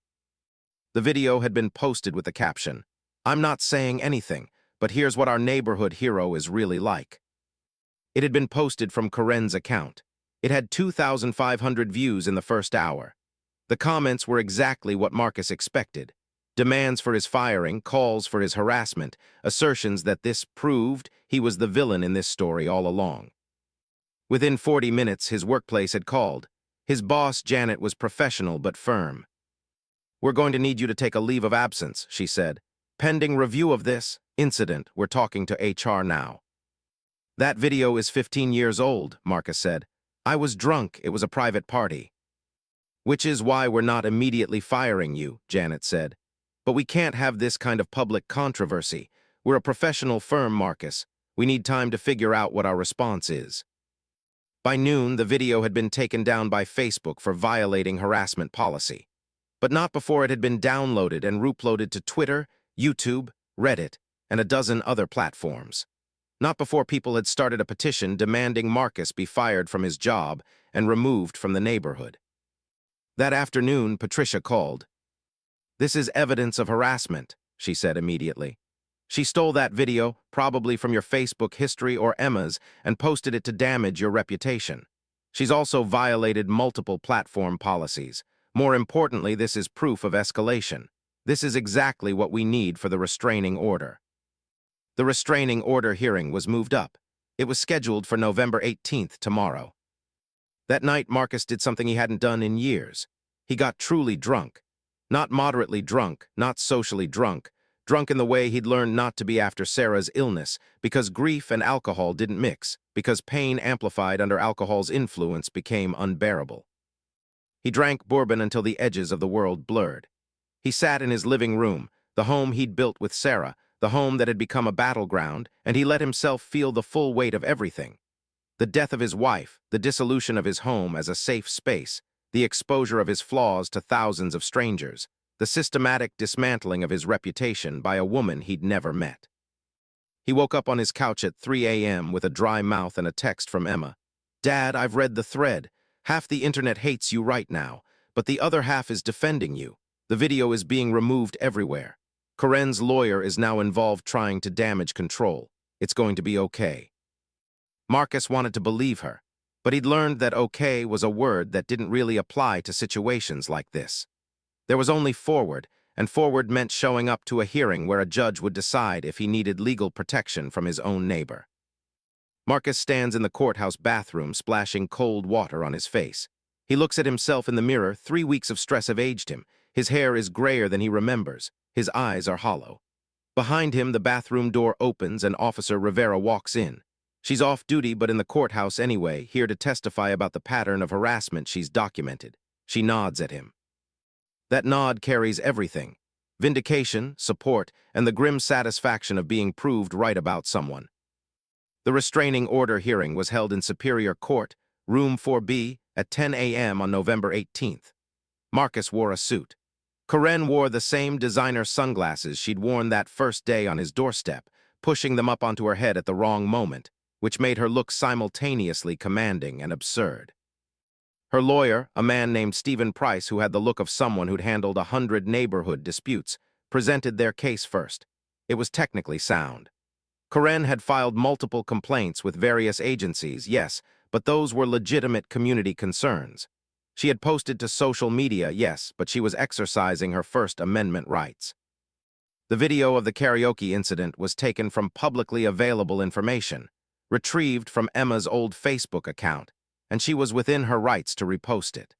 The video had been posted with the caption, "I'm not saying anything, but here's what our neighborhood hero is really like. It had been posted from Karen's account. It had 2,500 views in the first hour. The comments were exactly what Marcus expected. Demands for his firing, calls for his harassment, assertions that this proved he was the villain in this story all along. Within 40 minutes, his workplace had called. His boss, Janet, was professional but firm. "We're going to need you to take a leave of absence," she said. "Pending review of this incident, we're talking to HR now." "That video is 15 years old," Marcus said. "I was drunk. It was a private party." "Which is why we're not immediately firing you," Janet said. "But we can't have this kind of public controversy. We're a professional firm, Marcus. We need time to figure out what our response is." By noon, the video had been taken down by Facebook for violating harassment policy. But not before it had been downloaded and uploaded to Twitter, YouTube, Reddit, and a dozen other platforms. Not before people had started a petition demanding Marcus be fired from his job and removed from the neighborhood. That afternoon, Patricia called. "This is evidence of harassment," she said immediately. "She stole that video, probably from your Facebook history or Emma's, and posted it to damage your reputation. She's also violated multiple platform policies. More importantly, this is proof of escalation. This is exactly what we need for the restraining order." The restraining order hearing was moved up. It was scheduled for November 18th, tomorrow. That night, Marcus did something he hadn't done in years. He got truly drunk. Not moderately drunk, not socially drunk. Drunk in the way he'd learned not to be after Sarah's illness, because grief and alcohol didn't mix, because pain amplified under alcohol's influence became unbearable. He drank bourbon until the edges of the world blurred. He sat in his living room, the home he'd built with Sarah, the home that had become a battleground, and he let himself feel the full weight of everything. The death of his wife, the dissolution of his home as a safe space, the exposure of his flaws to thousands of strangers, the systematic dismantling of his reputation by a woman he'd never met. He woke up on his couch at 3 a.m. with a dry mouth and a text from Emma. "Dad, I've read the thread. Half the internet hates you right now, but the other half is defending you. The video is being removed everywhere. Karen's lawyer is now involved trying to damage control. It's going to be okay." Marcus wanted to believe her, but he'd learned that okay was a word that didn't really apply to situations like this. There was only forward, and forward meant showing up to a hearing where a judge would decide if he needed legal protection from his own neighbor. Marcus stands in the courthouse bathroom, splashing cold water on his face. He looks at himself in the mirror. 3 weeks of stress have aged him. His hair is grayer than he remembers. His eyes are hollow. Behind him, the bathroom door opens and Officer Rivera walks in. She's off duty but in the courthouse anyway, here to testify about the pattern of harassment she's documented. She nods at him. That nod carries everything: vindication, support, and the grim satisfaction of being proved right about someone. The restraining order hearing was held in Superior Court, Room 4B, at 10 a.m. on November 18th. Marcus wore a suit. Karen wore the same designer sunglasses she'd worn that first day on his doorstep, pushing them up onto her head at the wrong moment, which made her look simultaneously commanding and absurd. Her lawyer, a man named Stephen Price who had the look of someone who'd handled 100 neighborhood disputes, presented their case first. It was technically sound. Karen had filed multiple complaints with various agencies, yes, but those were legitimate community concerns. She had posted to social media, yes, but she was exercising her First Amendment rights. The video of the karaoke incident was taken from publicly available information, retrieved from Emma's old Facebook account, and she was within her rights to repost it.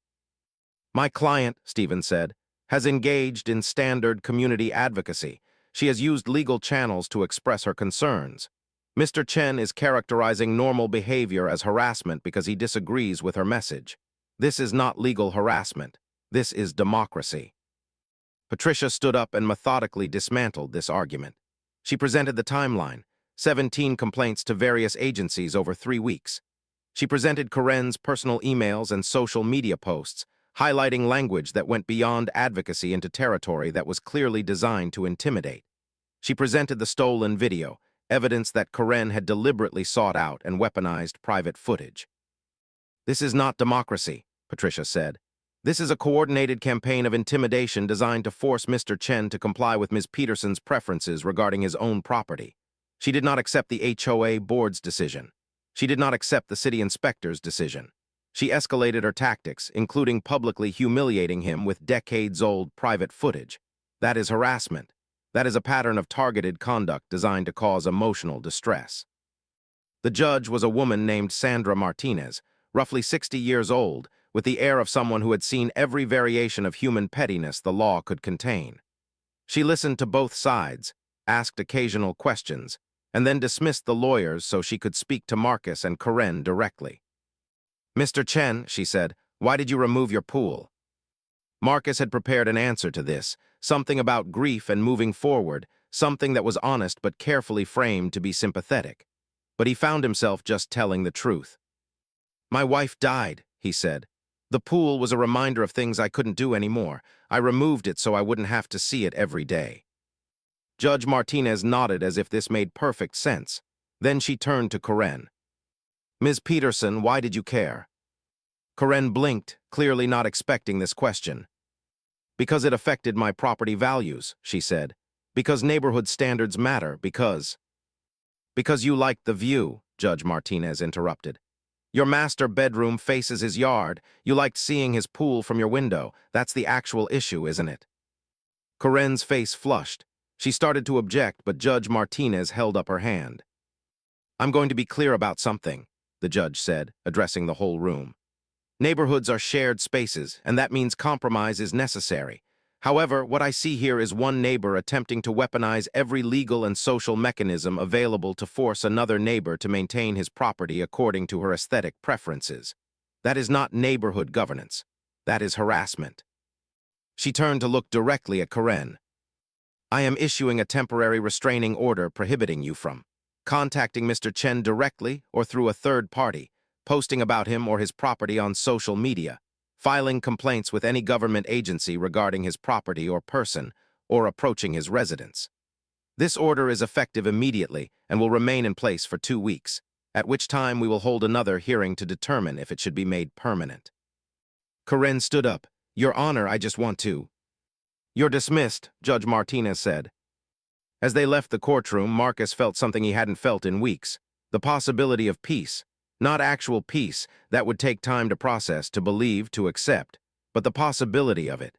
"My client," Stephen said, "has engaged in standard community advocacy. She has used legal channels to express her concerns. Mr. Chen is characterizing normal behavior as harassment because he disagrees with her message. This is not legal harassment. This is democracy." Patricia stood up and methodically dismantled this argument. She presented the timeline: 17 complaints to various agencies over 3 weeks. She presented Karen's personal emails and social media posts, highlighting language that went beyond advocacy into territory that was clearly designed to intimidate. She presented the stolen video, evidence that Karen had deliberately sought out and weaponized private footage. "This is not democracy," Patricia said. "This is a coordinated campaign of intimidation designed to force Mr. Chen to comply with Ms. Peterson's preferences regarding his own property. She did not accept the HOA board's decision. She did not accept the city inspector's decision. She escalated her tactics, including publicly humiliating him with decades-old private footage. That is harassment. That is a pattern of targeted conduct designed to cause emotional distress. The judge was a woman named Sandra Martinez, roughly 60 years old, with the air of someone who had seen every variation of human pettiness the law could contain. She listened to both sides, asked occasional questions, and then dismissed the lawyers so she could speak to Marcus and Karen directly. "Mr. Chen," she said, "why did you remove your pool?" Marcus had prepared an answer to this, something about grief and moving forward, something that was honest but carefully framed to be sympathetic. But he found himself just telling the truth. "My wife died," he said. "The pool was a reminder of things I couldn't do anymore. I removed it so I wouldn't have to see it every day." Judge Martinez nodded as if this made perfect sense. Then she turned to Karen. "Ms. Peterson, why did you care?" Karen blinked, clearly not expecting this question. "Because it affected my property values," she said. "Because neighborhood standards matter, because—" "Because you liked the view," Judge Martinez interrupted. "Your master bedroom faces his yard. You liked seeing his pool from your window. That's the actual issue, isn't it?" Karen's face flushed. She started to object, but Judge Martinez held up her hand. "I'm going to be clear about something," the judge said, addressing the whole room. "Neighborhoods are shared spaces, and that means compromise is necessary. However, what I see here is one neighbor attempting to weaponize every legal and social mechanism available to force another neighbor to maintain his property according to her aesthetic preferences. That is not neighborhood governance. That is harassment." She turned to look directly at Karen. "I am issuing a temporary restraining order prohibiting you from contacting Mr. Chen directly or through a third party, posting about him or his property on social media, filing complaints with any government agency regarding his property or person, or approaching his residence. This order is effective immediately and will remain in place for 2 weeks, at which time we will hold another hearing to determine if it should be made permanent." Karen stood up. "Your Honor, I just want to—" "You're dismissed," Judge Martinez said. As they left the courtroom, Marcus felt something he hadn't felt in weeks, the possibility of peace. Not actual peace that would take time to process, to believe, to accept, but the possibility of it.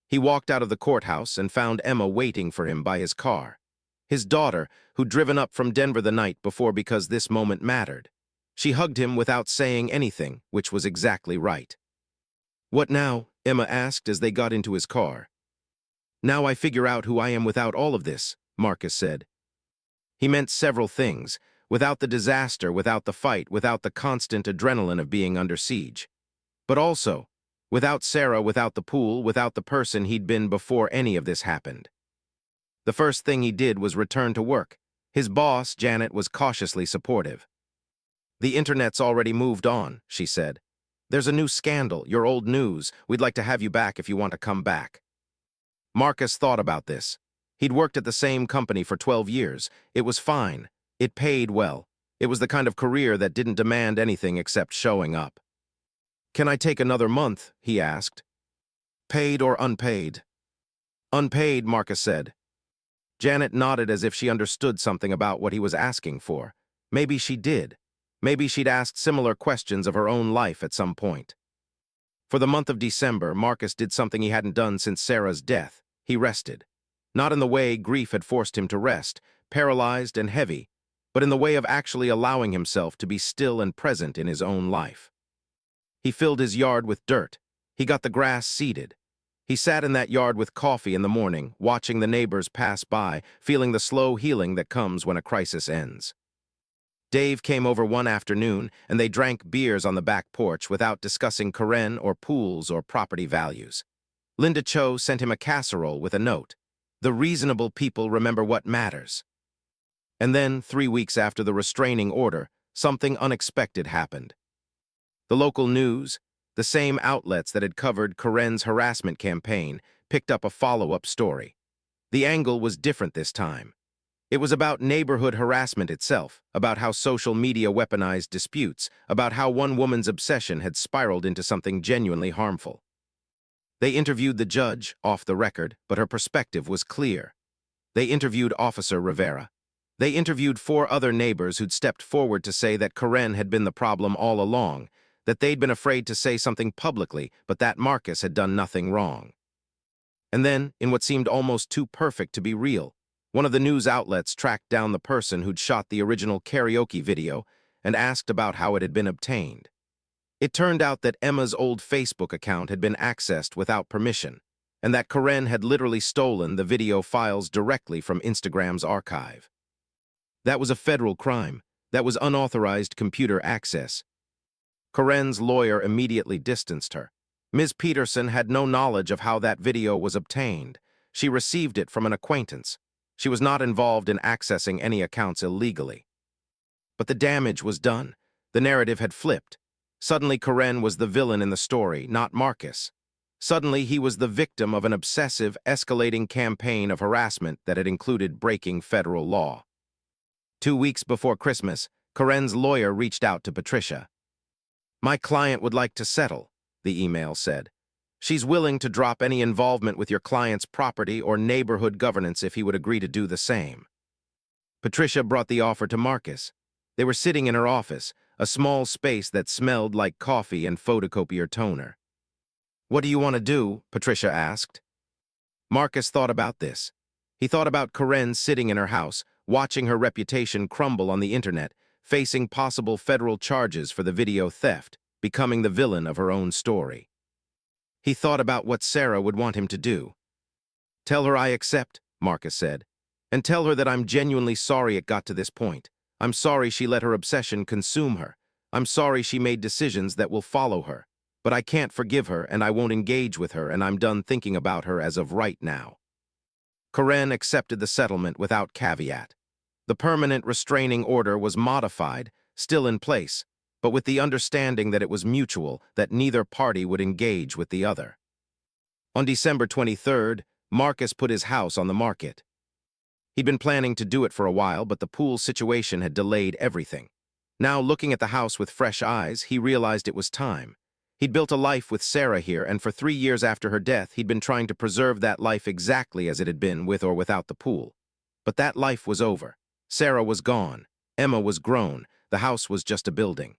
He walked out of the courthouse and found Emma waiting for him by his car. His daughter, who'd driven up from Denver the night before because this moment mattered. She hugged him without saying anything, which was exactly right. "What now?" Emma asked as they got into his car. "Now I figure out who I am without all of this," Marcus said. He meant several things. Without the disaster, without the fight, without the constant adrenaline of being under siege. But also, without Sarah, without the pool, without the person he'd been before any of this happened. The first thing he did was return to work. His boss, Janet, was cautiously supportive. "The internet's already moved on," she said. "There's a new scandal, your old news. We'd like to have you back if you want to come back." Marcus thought about this. He'd worked at the same company for 12 years. It was fine. It paid well. It was the kind of career that didn't demand anything except showing up. "Can I take another month?" he asked. "Paid or unpaid?" "Unpaid," Marcus said. Janet nodded as if she understood something about what he was asking for. Maybe she did. Maybe she'd asked similar questions of her own life at some point. For the month of December, Marcus did something he hadn't done since Sarah's death. He rested. Not in the way grief had forced him to rest, paralyzed and heavy, but in the way of actually allowing himself to be still and present in his own life. He filled his yard with dirt. He got the grass seeded. He sat in that yard with coffee in the morning, watching the neighbors pass by, feeling the slow healing that comes when a crisis ends. Dave came over one afternoon, and they drank beers on the back porch without discussing Karen or pools or property values. Linda Cho sent him a casserole with a note. "The reasonable people remember what matters." And then, 3 weeks after the restraining order, something unexpected happened. The local news, the same outlets that had covered Karen's harassment campaign, picked up a follow-up story. The angle was different this time. It was about neighborhood harassment itself, about how social media weaponized disputes, about how one woman's obsession had spiraled into something genuinely harmful. They interviewed the judge, off the record, but her perspective was clear. They interviewed Officer Rivera. They interviewed 4 other neighbors who'd stepped forward to say that Karen had been the problem all along, that they'd been afraid to say something publicly, but that Marcus had done nothing wrong. And then, in what seemed almost too perfect to be real, one of the news outlets tracked down the person who'd shot the original karaoke video and asked about how it had been obtained. It turned out that Emma's old Facebook account had been accessed without permission, and that Karen had literally stolen the video files directly from Instagram's archive. That was a federal crime. That was unauthorized computer access. Karen's lawyer immediately distanced her. Ms. Peterson had no knowledge of how that video was obtained. She received it from an acquaintance. She was not involved in accessing any accounts illegally. But the damage was done. The narrative had flipped. Suddenly, Karen was the villain in the story, not Marcus. Suddenly, he was the victim of an obsessive, escalating campaign of harassment that had included breaking federal law. 2 weeks before Christmas, Karen's lawyer reached out to Patricia. "My client would like to settle," the email said. "She's willing to drop any involvement with your client's property or neighborhood governance if he would agree to do the same." Patricia brought the offer to Marcus. They were sitting in her office, a small space that smelled like coffee and photocopier toner. "What do you want to do?" Patricia asked. Marcus thought about this. He thought about Karen sitting in her house, watching her reputation crumble on the internet, facing possible federal charges for the video theft, becoming the villain of her own story. He thought about what Sarah would want him to do. "Tell her I accept," Marcus said, "and tell her that I'm genuinely sorry it got to this point. I'm sorry she let her obsession consume her. I'm sorry she made decisions that will follow her. But I can't forgive her, and I won't engage with her, and I'm done thinking about her as of right now." Karen accepted the settlement without caveat. The permanent restraining order was modified, still in place, but with the understanding that it was mutual, that neither party would engage with the other. On December 23rd, Marcus put his house on the market. He'd been planning to do it for a while, but the pool situation had delayed everything. Now, looking at the house with fresh eyes, he realized it was time. He'd built a life with Sarah here, and for 3 years after her death, he'd been trying to preserve that life exactly as it had been, with or without the pool. But that life was over. Sarah was gone. Emma was grown. The house was just a building.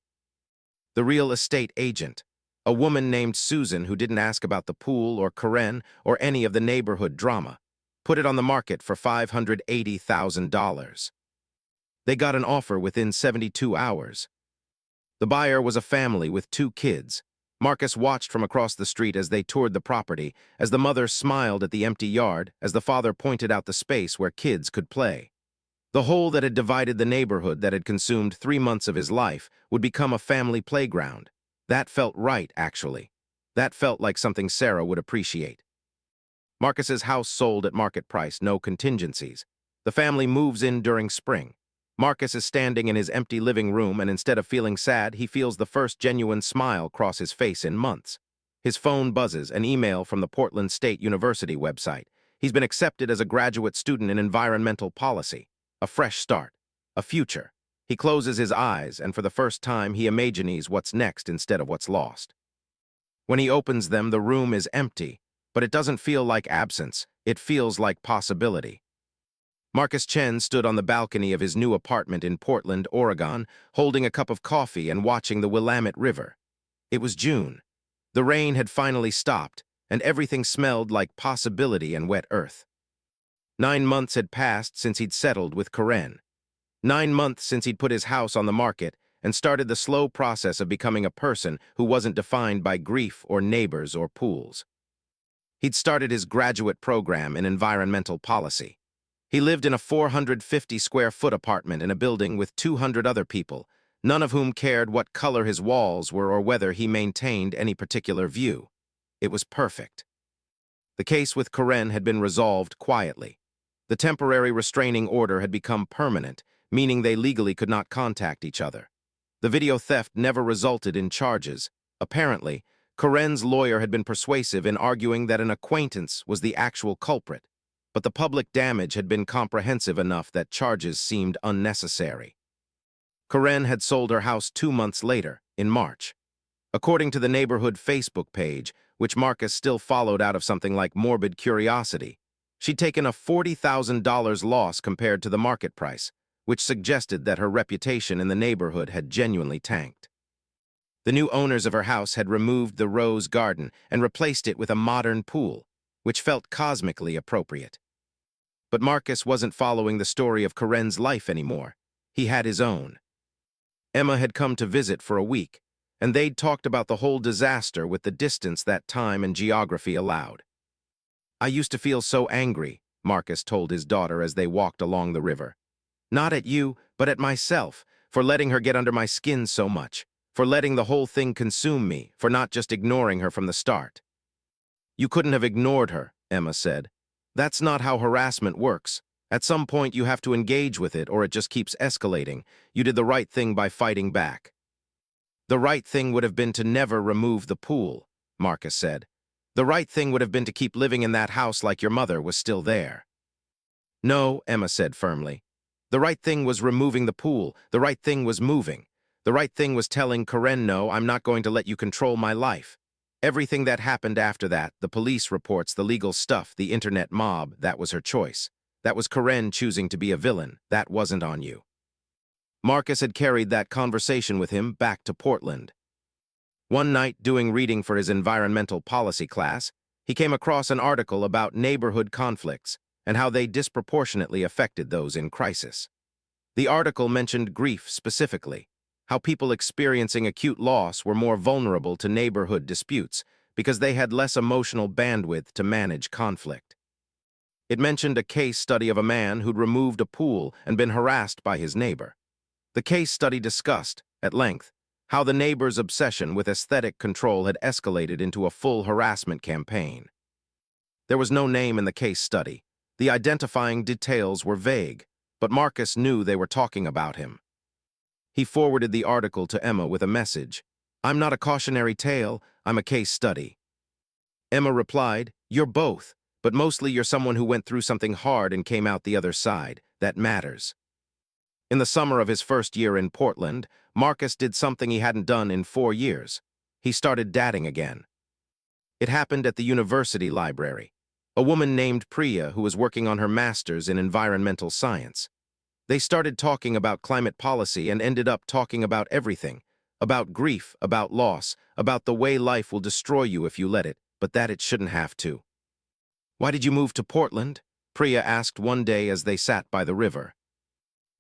The real estate agent, a woman named Susan who didn't ask about the pool or Karen or any of the neighborhood drama, put it on the market for $580,000. They got an offer within 72 hours. The buyer was a family with 2 kids. Marcus watched from across the street as they toured the property, as the mother smiled at the empty yard, as the father pointed out the space where kids could play. The hole that had divided the neighborhood that had consumed 3 months of his life would become a family playground. That felt right, actually. That felt like something Sarah would appreciate. Marcus's house sold at market price, no contingencies. The family moves in during spring. Marcus is standing in his empty living room, and instead of feeling sad, he feels the first genuine smile cross his face in months. His phone buzzes, an email from the Portland State University website. He's been accepted as a graduate student in environmental policy. A fresh start. A future. He closes his eyes, and for the first time, he imagines what's next instead of what's lost. When he opens them, the room is empty, but it doesn't feel like absence. It feels like possibility. Marcus Chen stood on the balcony of his new apartment in Portland, Oregon, holding a cup of coffee and watching the Willamette River. It was June. The rain had finally stopped, and everything smelled like possibility and wet earth. 9 months had passed since he'd settled with Karen. 9 months since he'd put his house on the market and started the slow process of becoming a person who wasn't defined by grief or neighbors or pools. He'd started his graduate program in environmental policy. He lived in a 450-square-foot apartment in a building with 200 other people, none of whom cared what color his walls were or whether he maintained any particular view. It was perfect. The case with Karen had been resolved quietly. The temporary restraining order had become permanent, meaning they legally could not contact each other. The video theft never resulted in charges. Apparently, Karen's lawyer had been persuasive in arguing that an acquaintance was the actual culprit, but the public damage had been comprehensive enough that charges seemed unnecessary. Karen had sold her house 2 months later, in March. According to the neighborhood Facebook page, which Marcus still followed out of something like morbid curiosity, she'd taken a $40,000 loss compared to the market price, which suggested that her reputation in the neighborhood had genuinely tanked. The new owners of her house had removed the rose garden and replaced it with a modern pool, which felt cosmically appropriate. But Marcus wasn't following the story of Corinne's life anymore. He had his own. Emma had come to visit for a week, and they'd talked about the whole disaster with the distance that time and geography allowed. "I used to feel so angry," Marcus told his daughter as they walked along the river. "Not at you, but at myself, for letting her get under my skin so much, for letting the whole thing consume me, for not just ignoring her from the start." "You couldn't have ignored her," Emma said. "That's not how harassment works. At some point you have to engage with it or it just keeps escalating. You did the right thing by fighting back." "The right thing would have been to never remove the pool," Marcus said. "The right thing would have been to keep living in that house like your mother was still there." "No," Emma said firmly. "The right thing was removing the pool. The right thing was moving. The right thing was telling Corinne, no, I'm not going to let you control my life. Everything that happened after that, the police reports, the legal stuff, the internet mob, that was her choice. That was Corinne choosing to be a villain. That wasn't on you." Marcus had carried that conversation with him back to Portland. One night, doing reading for his environmental policy class, he came across an article about neighborhood conflicts and how they disproportionately affected those in crisis. The article mentioned grief specifically, how people experiencing acute loss were more vulnerable to neighborhood disputes because they had less emotional bandwidth to manage conflict. It mentioned a case study of a man who'd removed a pool and been harassed by his neighbor. The case study discussed, at length, how the neighbor's obsession with aesthetic control had escalated into a full harassment campaign. There was no name in the case study. The identifying details were vague, but Marcus knew they were talking about him. He forwarded the article to Emma with a message. "I'm not a cautionary tale, I'm a case study." Emma replied, "You're both, but mostly you're someone who went through something hard and came out the other side. That matters." In the summer of his first year in Portland, Marcus did something he hadn't done in 4 years. He started dating again. It happened at the university library. A woman named Priya who was working on her master's in environmental science. They started talking about climate policy and ended up talking about everything. About grief, about loss, about the way life will destroy you if you let it, but that it shouldn't have to. "Why did you move to Portland?" Priya asked one day as they sat by the river.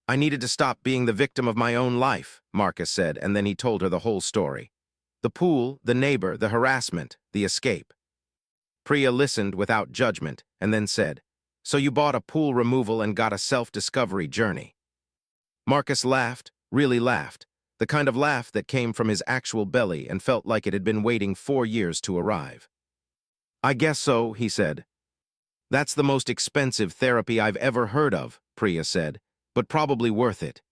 "I needed to stop being the victim of my own life," Marcus said, and then he told her the whole story. The pool, the neighbor, the harassment, the escape. Priya listened without judgment and then said, "So you bought a pool removal and got a self-discovery journey." Marcus laughed, really laughed, the kind of laugh that came from his actual belly and felt like it had been waiting 4 years to arrive. "I guess so," he said. "That's the most expensive therapy I've ever heard of," Priya said, "but probably worth it."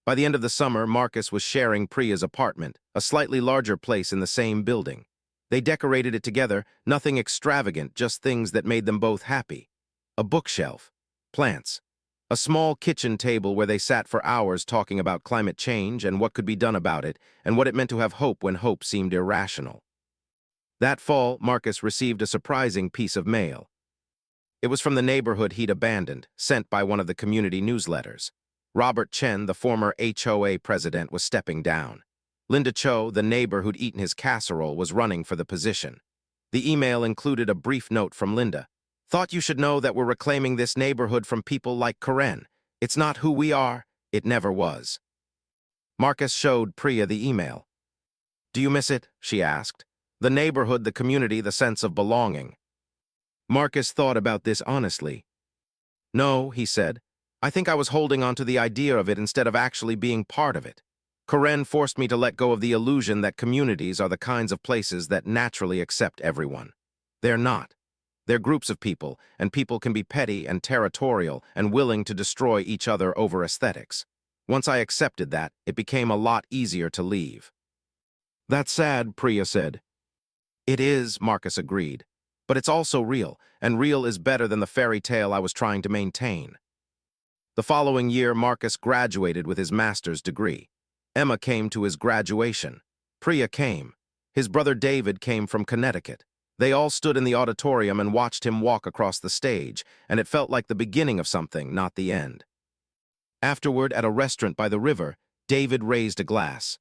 By the end of the summer, Marcus was sharing Priya's apartment, a slightly larger place in the same building. They decorated it together, nothing extravagant, just things that made them both happy. A bookshelf, plants, a small kitchen table where they sat for hours talking about climate change and what could be done about it, and what it meant to have hope when hope seemed irrational. That fall, Marcus received a surprising piece of mail. It was from the neighborhood he'd abandoned, sent by one of the community newsletters. Robert Chen, the former HOA president, was stepping down. Linda Cho, the neighbor who'd eaten his casserole, was running for the position. The email included a brief note from Linda. "Thought you should know that we're reclaiming this neighborhood from people like Corinne. It's not who we are. It never was." Marcus showed Priya the email. "Do you miss it?" she asked. "The neighborhood, the community, the sense of belonging." Marcus thought about this honestly. "No," he said. "I think I was holding on to the idea of it instead of actually being part of it. Corinne forced me to let go of the illusion that communities are the kinds of places that naturally accept everyone. They're not. They're groups of people, and people can be petty and territorial and willing to destroy each other over aesthetics. Once I accepted that, it became a lot easier to leave." "That's sad," Priya said. "It is," Marcus agreed. "But it's also real, and real is better than the fairy tale I was trying to maintain." The following year, Marcus graduated with his master's degree. Emma came to his graduation. Priya came. His brother David came from Connecticut. They all stood in the auditorium and watched him walk across the stage, and it felt like the beginning of something, not the end. Afterward, at a restaurant by the river, David raised a glass.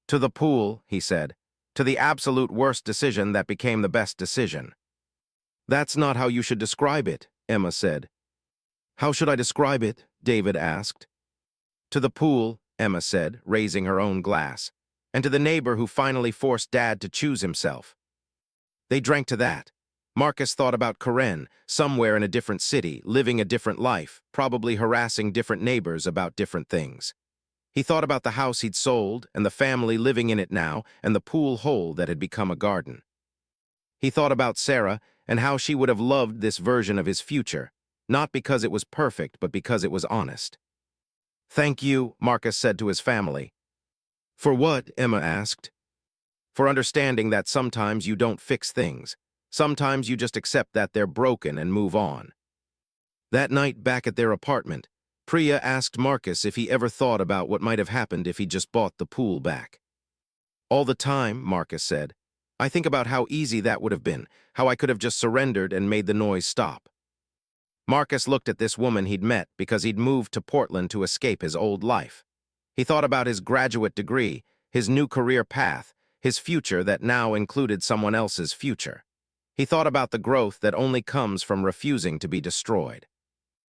"To the pool," he said. "To the absolute worst decision that became the best decision." "That's not how you should describe it," Emma said. "How should I describe it?" David asked. "To the pool," Emma said, raising her own glass, "and to the neighbor who finally forced Dad to choose himself." They drank to that. Marcus thought about Karen, somewhere in a different city, living a different life, probably harassing different neighbors about different things. He thought about the house he'd sold, and the family living in it now, and the pool hole that had become a garden. He thought about Sarah, and how she would have loved this version of his future, not because it was perfect, but because it was honest. "Thank you," Marcus said to his family. "For what?" Emma asked. "For understanding that sometimes you don't fix things. Sometimes you just accept that they're broken and move on." That night back at their apartment, Priya asked Marcus if he ever thought about what might have happened if he just bought the pool back. "All the time," Marcus said. "I think about how easy that would have been, how I could have just surrendered and made the noise stop." Marcus looked at this woman he'd met because he'd moved to Portland to escape his old life. He thought about his graduate degree, his new career path, his future that now included someone else's future. He thought about the growth that only comes from refusing to be destroyed.